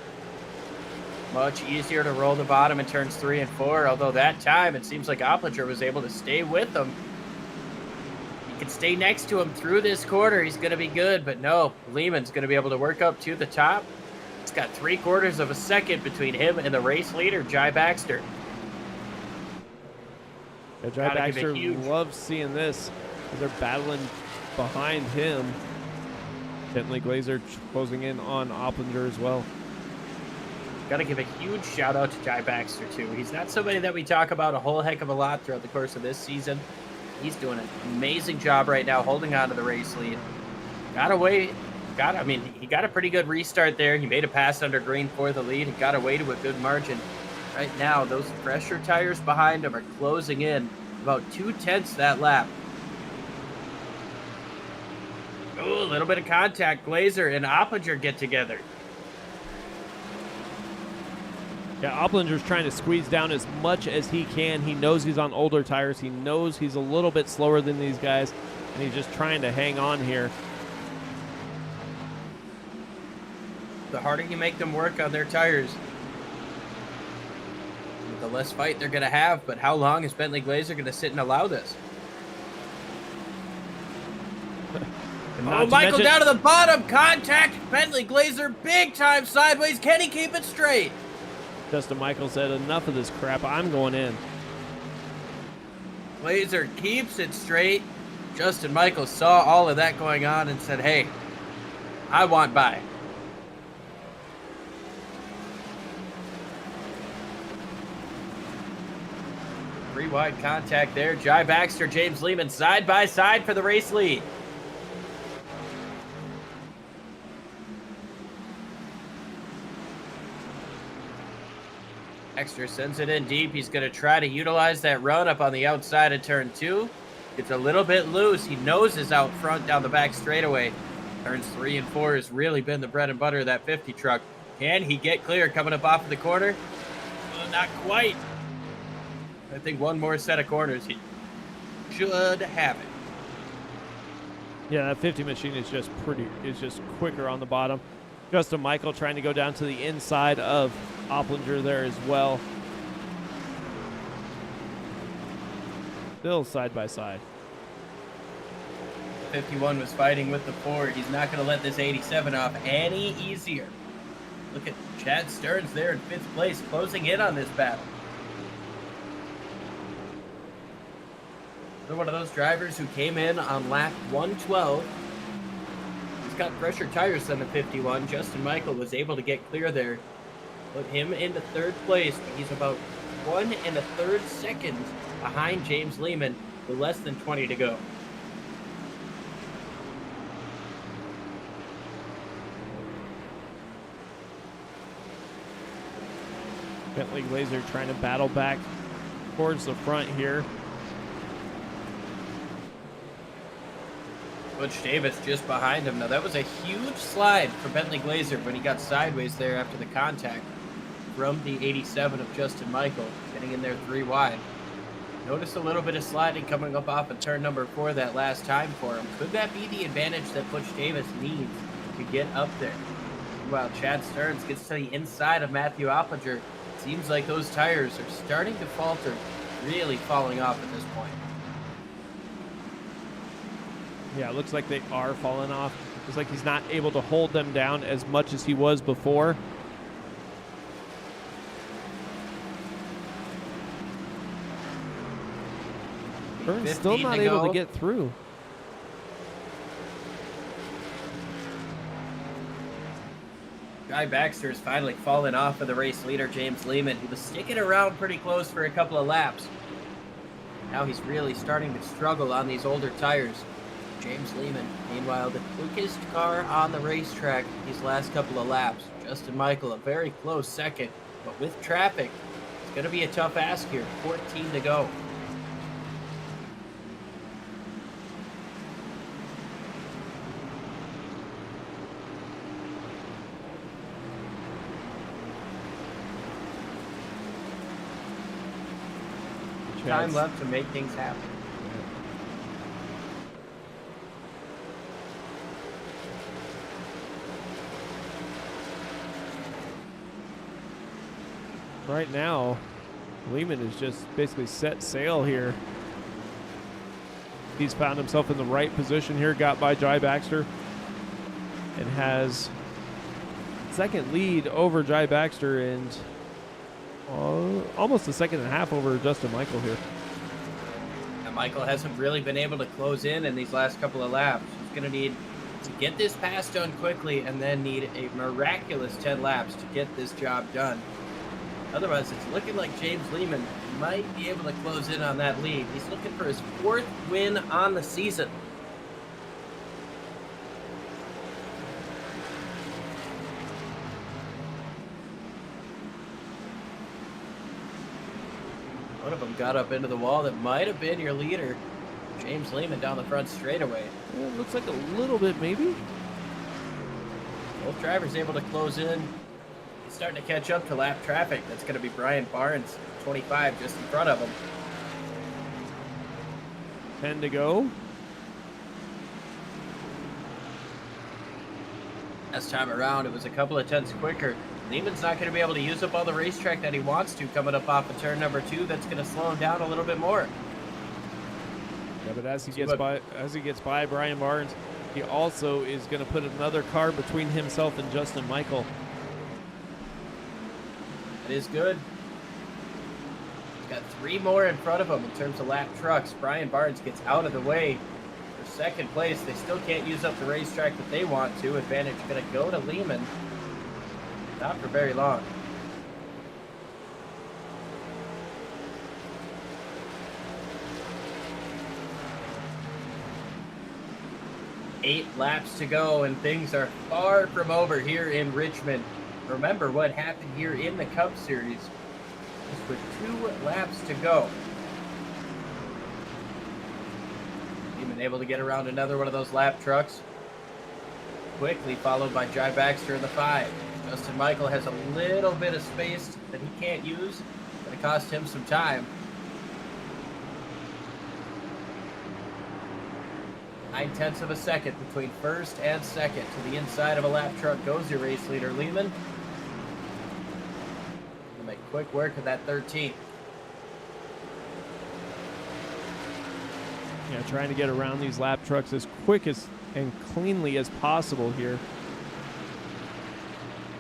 Speaker 3: Much easier to roll the bottom in turns 3 and 4, although that time it seems like Opplinger was able to stay with him. He can stay next to him through this quarter. He's going to be good, but no, Lehman's going to be able to work up to the top. It's got 3/4 of a second between him and the race leader, Jai Baxter.
Speaker 2: Yeah, Jai Baxter loves seeing this as they're battling behind him. Bentley Glazer closing in on Opplinger as well.
Speaker 3: Got to give a huge shout out to Jai Baxter too. He's not somebody that we talk about a whole heck of a lot throughout the course of this season. He's doing an amazing job right now holding on to the race lead. He got a pretty good restart there. He made a pass under green for the lead and got away to a good margin. Right now, those pressure tires behind him are closing in about 2/10 that lap. Oh, a little bit of contact. Glazer and Opplinger get together.
Speaker 2: Yeah, Opplinger's trying to squeeze down as much as he can. He knows he's on older tires. He knows he's a little bit slower than these guys, and he's just trying to hang on here.
Speaker 3: The harder you make them work on their tires, the less fight they're going to have. But how long is Bentley Glazer going to sit and allow this? Oh, Michael down to the bottom. Contact. Bentley Glazer big time sideways. Can he keep it straight?
Speaker 2: Justin Michael said, enough of this crap. I'm going in.
Speaker 3: Glazer keeps it straight. Justin Michael saw all of that going on and said, hey, I want by. Three wide contact there. Jai Baxter, James Lehman side by side for the race lead. Baxter sends it in deep. He's going to try to utilize that run up on the outside of turn 2. It's a little bit loose. He noses out front down the back straightaway. Turns 3 and 4 has really been the bread and butter of that 50 truck. Can he get clear coming up off of the corner? Well, not quite. I think one more set of corners. He should have it.
Speaker 2: Yeah, that 50 machine is just quicker on the bottom. Justin Michael trying to go down to the inside of Opplinger there as well. Still side by side.
Speaker 3: 51 was fighting with the Ford. He's not going to let this 87 off any easier. Look at Chad Stearns there in 5th place, closing in on this battle. They're one of those drivers who came in on lap 112. He's got fresher tires than the 51. Justin Michael was able to get clear there. Put him into 3rd place. He's about 1 1/3 seconds behind James Lehman with less than 20 to go.
Speaker 2: Bentley Glazer trying to battle back towards the front here.
Speaker 3: Butch Davis just behind him. Now, that was a huge slide for Bentley Glazer when he got sideways there after the contact from the 87 of Justin Michael, getting in there 3 wide. Notice a little bit of sliding coming up off of turn number 4 that last time for him. Could that be the advantage that Butch Davis needs to get up there? While Chad Stearns gets to the inside of Matthew Opplinger, seems like those tires are starting to falter, really falling off at this point.
Speaker 2: Yeah, it looks like they are falling off. Looks like he's not able to hold them down as much as he was before. Stearns still not able to get through.
Speaker 3: Guy Baxter has finally fallen off of the race leader, James Lehman. He was sticking around pretty close for a couple of laps. Now he's really starting to struggle on these older tires. James Lehman, meanwhile, the quickest car on the racetrack these last couple of laps. Justin Michael, a very close second, but with traffic, it's going to be a tough ask here. 14 to go. Time left to make things happen.
Speaker 2: Right now, Lehman is just basically set sail here. He's found himself in the right position here, got by Jai Baxter, and has second lead over Jai Baxter and almost a second and a half over Justin Michael here.
Speaker 3: And Michael hasn't really been able to close in these last couple of laps. He's going to need to get this pass done quickly and then need a miraculous 10 laps to get this job done. Otherwise, it's looking like James Lehman might be able to close in on that lead. He's looking for his 4th win on the season. One of them got up into the wall that might have been your leader, James Lehman, down the front straightaway.
Speaker 2: Yeah, it looks like a little bit, maybe.
Speaker 3: Both drivers able to close in. He's starting to catch up to lap traffic. That's going to be Brian Barnes, 25, just in front of him.
Speaker 2: 10 to go.
Speaker 3: Last time around, it was a couple of tenths quicker. Lehman's not going to be able to use up all the racetrack that he wants to coming up off of turn number 2. That's going to slow him down a little bit more.
Speaker 2: Yeah, but as he gets by Brian Barnes, he also is going to put another car between himself and Justin Michael.
Speaker 3: It is good. He's got 3 more in front of him in terms of lap trucks. Brian Barnes gets out of the way for second place. They still can't use up the racetrack that they want to. Advantage going to go to Lehman. Not for very long. Eight laps to go, and things are far from over here in Richmond. Remember what happened here in the Cup Series. Just with 2 laps to go. Been able to get around another one of those lap trucks. Quickly followed by Jai Baxter in the 5. Justin Michael has a little bit of space that he can't use. Going to cost him some time. 9/10 of a second between first and second. To the inside of a lap truck goes your race leader, Lehman. He'll make quick work of that 13th.
Speaker 2: Yeah, trying to get around these lap trucks as quick as and cleanly as possible here.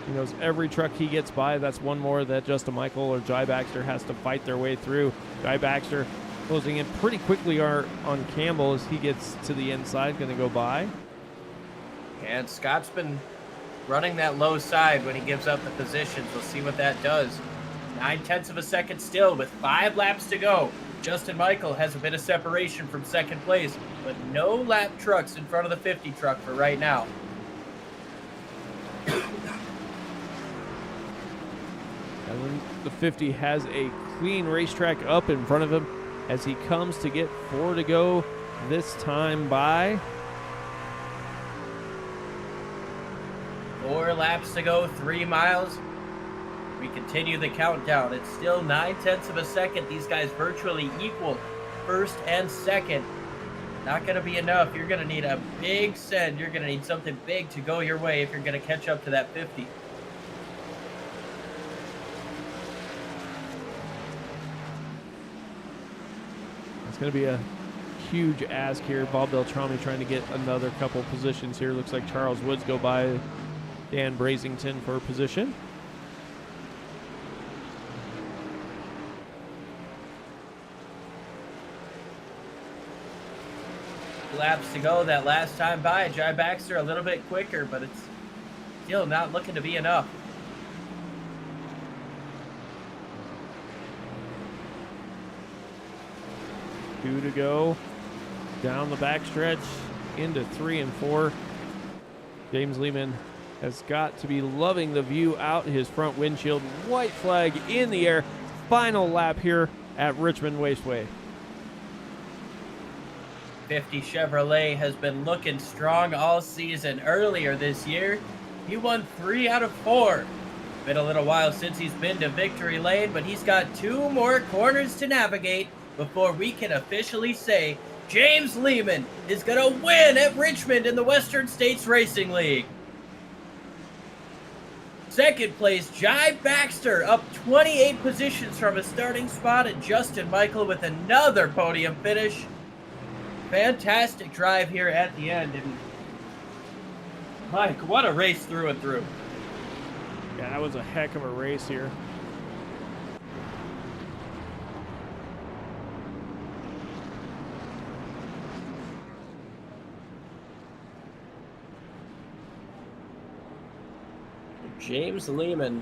Speaker 2: He knows every truck he gets by, that's one more that Justin Michael or Jai Baxter has to fight their way through. Jai Baxter closing in pretty quickly on Campbell as he gets to the inside, going to go by.
Speaker 3: And Scott's been running that low side when he gives up the positions. We'll see what that does. 9/10 of a second still with 5 laps to go. Justin Michael has a bit of separation from second place, but no lap trucks in front of the 50 truck for right now.
Speaker 2: And the 50 has a clean racetrack up in front of him as he comes to get 4 to go this time by.
Speaker 3: 4 laps to go, 3 miles. We continue the countdown. It's still 9/10 of a second. These guys virtually equal first and second. Not going to be enough. You're going to need a big send. You're going to need something big to go your way if you're going to catch up to that 50.
Speaker 2: It's going to be a huge ask here. Bob Beltrami trying to get another couple positions here. Looks like Charles Woods go by Dan Brazington for a position.
Speaker 3: Laps to go that last time by. Jai Baxter a little bit quicker, but it's still not looking to be enough.
Speaker 2: Two to go down the backstretch into 3 and 4. James Lehman has got to be loving the view out his front windshield. White flag in the air. Final lap here at Richmond Raceway.
Speaker 3: 50 Chevrolet has been looking strong all season. Earlier this year, he won 3 out of 4. Been a little while since he's been to victory lane, but he's got 2 more corners to navigate before we can officially say James Lehman is going to win at Richmond in the Western States Racing League. Second place, Jai Baxter, up 28 positions from a starting spot, and Justin Michael with another podium finish. Fantastic drive here at the end, and Mike, what a race through and through.
Speaker 2: Yeah, that was a heck of a race here.
Speaker 3: James Lehman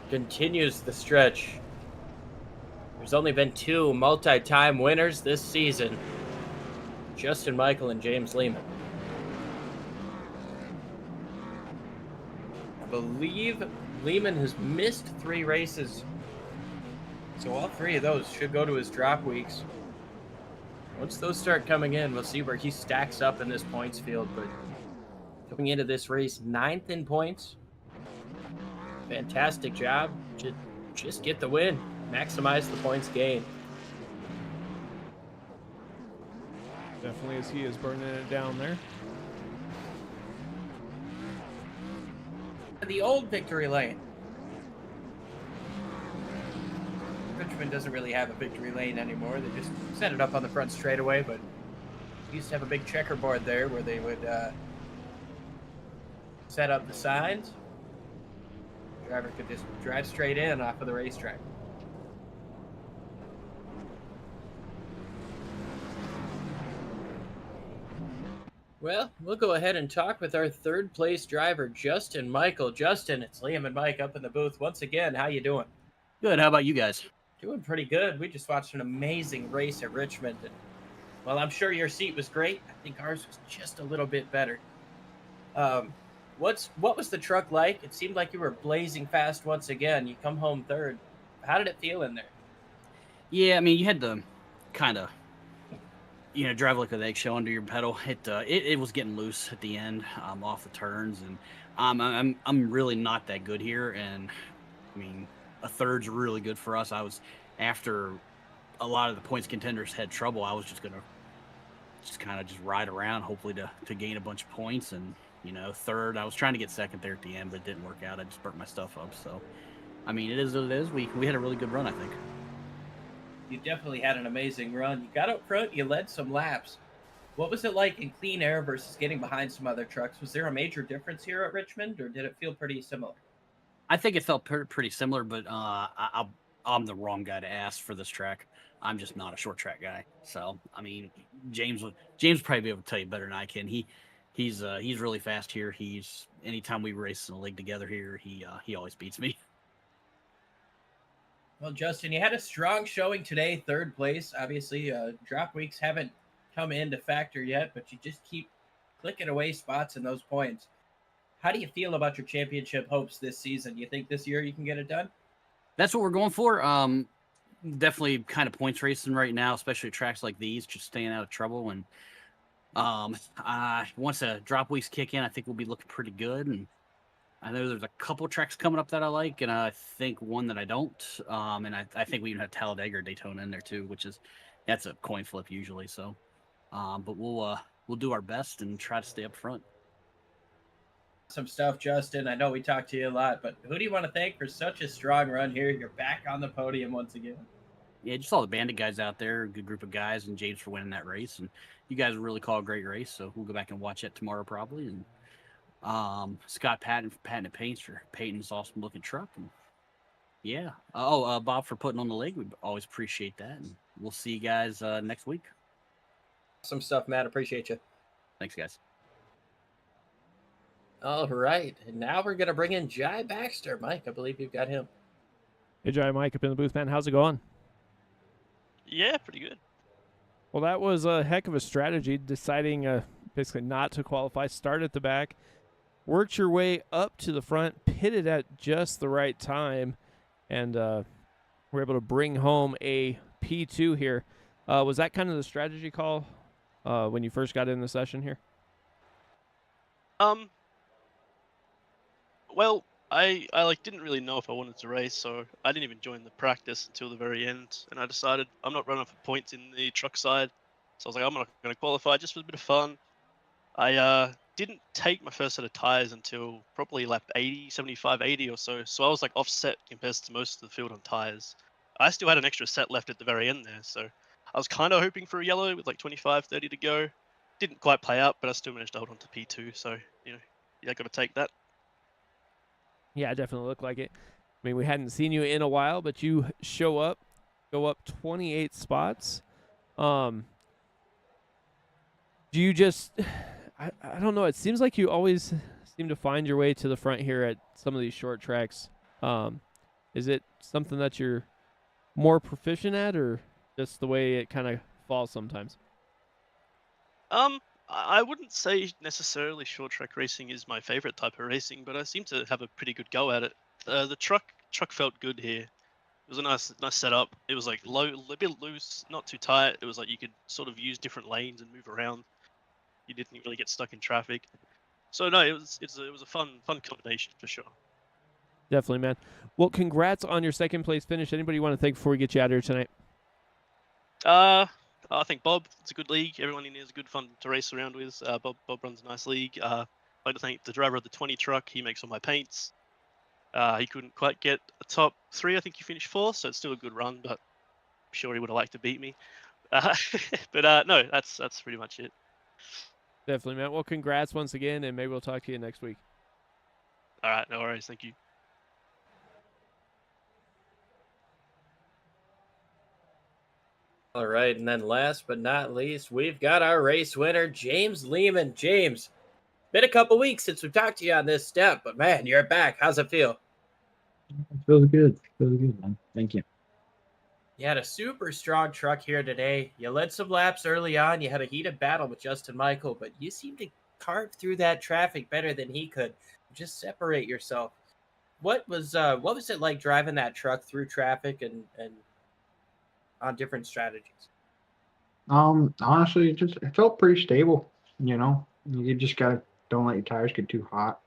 Speaker 3: continues the stretch. There's only been 2 multi-time winners this season. Justin Michael and James Lehman. I believe Lehman has missed 3 races. So all 3 of those should go to his drop weeks. Once those start coming in, we'll see where he stacks up in this points field. But coming into this race, 9th in points. Fantastic job. Just get the win. Maximize the points gained.
Speaker 2: Definitely as he is burning it down there.
Speaker 3: The old victory lane. Richmond doesn't really have a victory lane anymore. They just set it up on the front straightaway, but used to have a big checkerboard there where they would set up the signs. The driver could just drive straight in off of the racetrack. Well, we'll go ahead and talk with our 3rd place driver, Justin Michael. Justin, it's Liam and Mike up in the booth once again. How you doing?
Speaker 4: Good. How about you guys?
Speaker 3: Doing pretty good. We just watched an amazing race at Richmond. And, well, I'm sure your seat was great. I think ours was just a little bit better. What was the truck like? It seemed like you were blazing fast once again. You come home 3rd. How did it feel in there?
Speaker 4: Yeah, I mean, you had to kind of drive like an eggshell under your pedal. It was getting loose at the end, off the turns, and I'm really not that good here. And I mean, a third's really good for us. After a lot of the points contenders had trouble, I was just gonna kind of just ride around, hopefully to gain a bunch of points. And third, I was trying to get second there at the end, but it didn't work out. I just burnt my stuff up. So, I mean, it is what it is. We had a really good run, I think.
Speaker 3: You definitely had an amazing run. You got up front, you led some laps. What was it like in clean air versus getting behind some other trucks? Was there a major difference here at Richmond, or did it feel pretty similar?
Speaker 4: I think it felt pretty similar, but I'm the wrong guy to ask for this track. I'm just not a short track guy. So, I mean, James would probably be able to tell you better than I can. He's really fast here. Anytime we race in a league together here, he always beats me.
Speaker 3: Well, Justin, you had a strong showing today, third place. Obviously, drop weeks haven't come into factor yet, but you just keep clicking away spots in those points. How do you feel about your championship hopes this season? Do you think this year you can get it done?
Speaker 4: That's what we're going for. Definitely kind of points racing right now, especially tracks like these, just staying out of trouble. And once the drop weeks kick in, I think we'll be looking pretty good. And I know there's a couple tracks coming up that I like, and I think one that I don't. And I think we even have Talladega or Daytona in there too, that's a coin flip usually. So, but we'll do our best and try to stay up front.
Speaker 3: Some stuff, Justin. I know we talked to you a lot, but who do you want to thank for such a strong run here? You're back on the podium once again.
Speaker 4: Yeah, just all the Bandit guys out there, a good group of guys, and James for winning that race. And you guys really call a great race, so we'll go back and watch it tomorrow probably. And Scott Patton for Patented Paints for Peyton's awesome looking truck. And yeah. Bob for putting on the leg. We always appreciate that. And we'll see you guys next week.
Speaker 3: Some stuff, Matt. Appreciate you.
Speaker 4: Thanks, guys.
Speaker 3: All right. And now we're going to bring in Jai Baxter. Mike, I believe you've got him.
Speaker 2: Hey, Jai, Mike up in the booth, man. How's it going?
Speaker 5: Yeah, pretty good.
Speaker 2: Well, that was a heck of a strategy, deciding basically not to qualify. Start at the back, worked your way up to the front, pitted at just the right time, and we're able to bring home a P2 here. Was that kind of the strategy call when you first got in the session here?
Speaker 5: Well, I didn't really know if I wanted to race, so I didn't even join the practice until the very end, and I decided I'm not running for points in the truck side, so I was like, I'm not going to qualify just for a bit of fun. I didn't take my first set of tires until probably lap 80, 75, 80 or so I was like offset compared to most of the field on tires. I still had an extra set left at the very end there, so I was kind of hoping for a yellow with like 25, 30 to go. Didn't quite play out, but I still managed to hold on to P2, so, I got to take that.
Speaker 2: Yeah, it definitely looked like it. I mean, we hadn't seen you in a while, but you go up 28 spots. Do you just, I don't know, it seems like you always seem to find your way to the front here at some of these short tracks. Is it something that you're more proficient at, or just the way it kind of falls sometimes?
Speaker 5: I wouldn't say necessarily short track racing is my favorite type of racing, but I seem to have a pretty good go at it. The truck felt good here. It was a nice setup. It was like low, a bit loose, not too tight. It was like you could sort of use different lanes and move around. You didn't really get stuck in traffic. So no, it was a fun combination for sure.
Speaker 2: Definitely, man. Well, congrats on your second place finish. Anybody you want to thank before we get you out of here tonight?
Speaker 5: I think Bob, it's a good league. Everyone in here is good fun to race around with. Bob runs a nice league. I'd like to thank the driver of the 20 truck. He makes all my paints. He couldn't quite get a top 3. I think he finished 4th, so it's still a good run, but I'm sure he would have liked to beat me. But no, that's pretty much it.
Speaker 2: Definitely, man. Well, congrats once again, and maybe we'll talk to you next week.
Speaker 5: All right, no worries. Thank you.
Speaker 3: All right, and then last but not least, we've got our race winner, James Lehman. James, been a couple weeks since we talked to you on this step, but man, you're back. How's it feel?
Speaker 6: Feels good, man. Thank you.
Speaker 3: You had a super strong truck here today. You led some laps early on. You had a heated battle with Justin Michael, but you seemed to carve through that traffic better than he could. Just separate yourself. What was it like driving that truck through traffic and on different strategies?
Speaker 6: Honestly, it felt pretty stable. You know, you just gotta don't let your tires get too hot,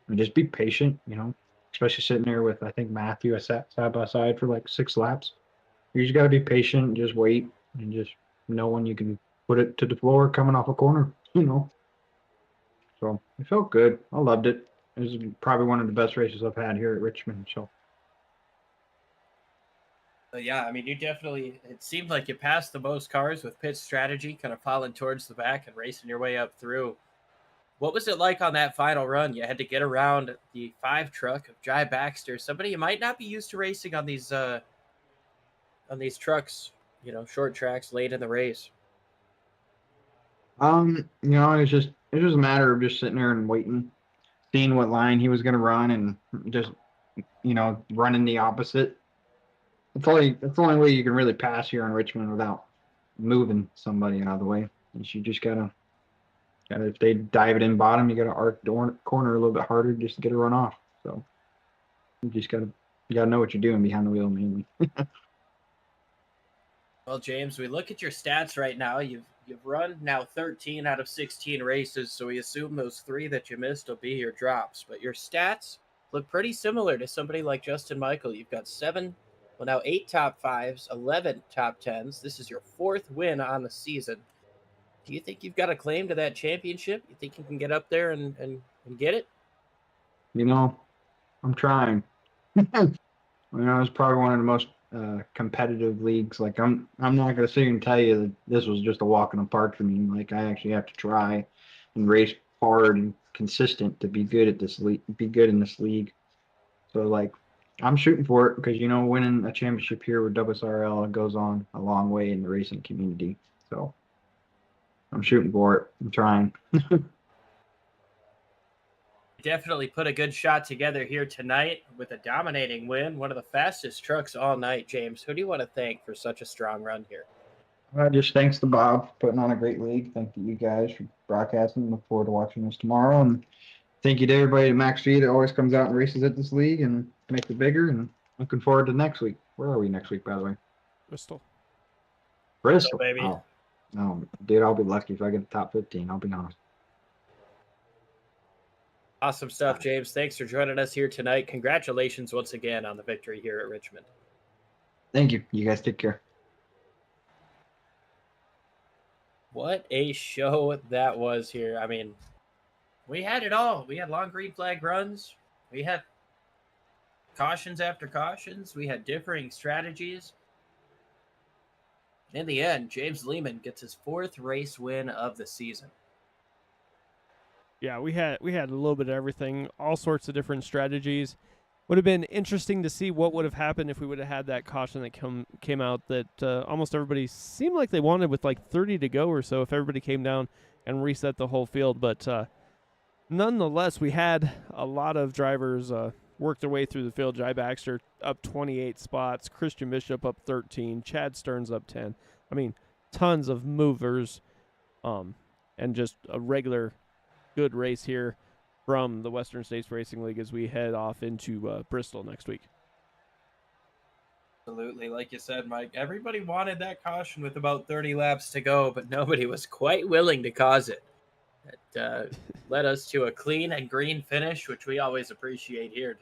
Speaker 6: and just be patient. You know, especially sitting there with I think Matthew I sat side by side for like 6 laps. You just gotta be patient, just wait, and just know when you can put it to the floor coming off a corner. You know, so it felt good. I loved it. It was probably one of the best races I've had here at Richmond. So
Speaker 3: Yeah, I mean, you definitely, it seemed like you passed the most cars with pit strategy, kind of falling towards the back and racing your way up through. What was it like on that final run? You had to get around the 5 truck of Jai Baxter, somebody you might not be used to racing on these trucks, short tracks late in the race.
Speaker 6: it's just a matter of just sitting there and waiting, seeing what line he was gonna run, and just running the opposite. That's the only way you can really pass here in Richmond without moving somebody out of the way. Is you just gotta if they dive it in bottom, you gotta arc the corner a little bit harder just to get a run off. So you gotta know what you're doing behind the wheel mainly.
Speaker 3: Well, James, we look at your stats right now. You've run now 13 out of 16 races, so we assume those 3 that you missed will be your drops. But your stats look pretty similar to somebody like Justin Michael. You've got 8 top 5s, 11 top 10s. This is your 4th win on the season. Do you think you've got a claim to that championship? You think you can get up there and get it?
Speaker 6: I'm trying. It's probably one of the most competitive leagues. Like I'm not gonna sit here and tell you that this was just a walk in the park for me. Like I actually have to try and race hard and consistent to be good at this league, be good in this league. So like I'm shooting for it because winning a championship here with WSRL goes on a long way in the racing community. So I'm shooting for it. I'm trying.
Speaker 3: Definitely put a good shot together here tonight with a dominating win. One of the fastest trucks all night, James. Who do you want to thank for such a strong run here?
Speaker 6: Just thanks to Bob for putting on a great league. Thank you guys for broadcasting. Look forward to watching this tomorrow. And thank you to everybody at Max Speed that always comes out and races at this league and makes it bigger. And looking forward to next week. Where are we next week, by the way?
Speaker 2: Bristol.
Speaker 6: Bristol,
Speaker 3: baby.
Speaker 6: Oh, no, dude, I'll be lucky if I get the top 15. I'll be honest.
Speaker 3: Awesome stuff, James. Thanks for joining us here tonight. Congratulations once again on the victory here at Richmond.
Speaker 6: Thank you. You guys take care.
Speaker 3: What a show that was here. I mean, we had it all. We had long green flag runs. We had cautions after cautions. We had differing strategies. In the end, James Lehman gets his 4th race win of the season.
Speaker 2: Yeah, we had a little bit of everything, all sorts of different strategies. Would have been interesting to see what would have happened if we would have had that caution that came out that almost everybody seemed like they wanted with like 30 to go or so if everybody came down and reset the whole field. But nonetheless, we had a lot of drivers work their way through the field. Jai Baxter up 28 spots, Christian Bishop up 13, Chad Stearns up 10. I mean, tons of movers and just a regular good race here from the Western States Racing League as we head off into Bristol next week.
Speaker 3: Absolutely. Like you said, Mike, everybody wanted that caution with about 30 laps to go, but nobody was quite willing to cause it. It led us to a clean and green finish, which we always appreciate here,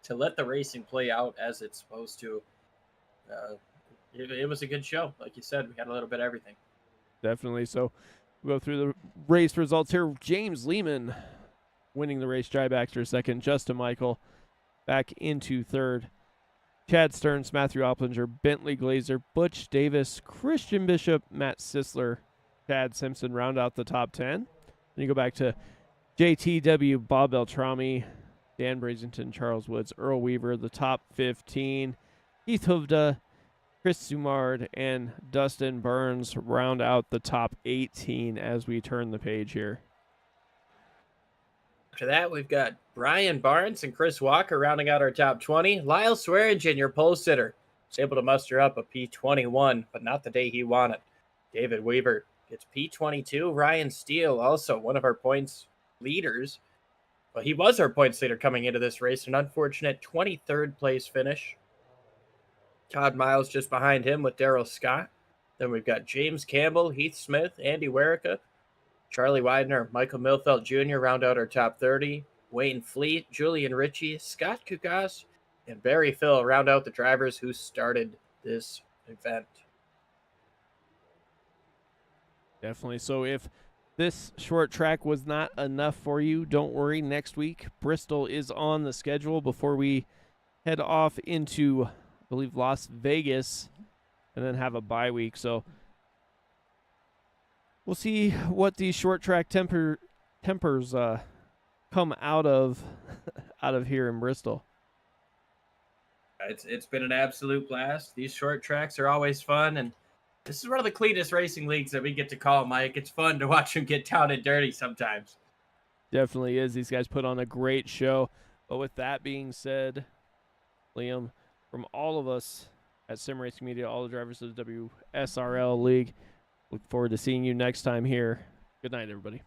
Speaker 3: to let the racing play out as it's supposed to. It was a good show. Like you said, we had a little bit of everything.
Speaker 2: Definitely. So we'll go through the race results here. James Lehman winning the race, Jai Baxter second, Justin Michael back into third, Chad Stearns, Matthew Opplinger, Bentley Glazer, Butch Davis, Christian Bishop, Matt Sisler, Chad Simpson round out the top 10. Then you go back to JTW, Bob Beltrami, Dan Brazington, Charles Woods, Earl Weaver, the top 15. Keith Hovda, Chris Sumard, and Dustin Burns round out the top 18 as we turn the page here.
Speaker 3: After that, we've got Brian Barnes and Chris Walker rounding out our top 20. Lyle Swearingen, your pole sitter, was able to muster up a P21, but not the day he wanted. David Weaver gets P22. Ryan Steele, also one of our points leaders. Well, he was our points leader coming into this race. An unfortunate 23rd place finish. Todd Miles just behind him with Daryl Scott. Then we've got James Campbell, Heath Smith, Andy Werica, Charlie Widener, Michael Milfeld Jr. round out our top 30. Wayne Fleet, Julian Ritchie, Scott Kukas, and Barry Phil round out the drivers who started this event.
Speaker 2: Definitely. So if this short track was not enough for you, don't worry. Next week, Bristol is on the schedule before we head off into, I believe, Las Vegas, and then have a bye week. So we'll see what these short track tempers come out of here in Bristol.
Speaker 3: It's been an absolute blast. These short tracks are always fun, and this is one of the cleanest racing leagues that we get to call, Mike. It's fun to watch them get down and dirty sometimes.
Speaker 2: Definitely is. These guys put on a great show. But with that being said, Liam, from all of us at Sim Racing Media, all the drivers of the WSRL League, look forward to seeing you next time here. Good night, everybody.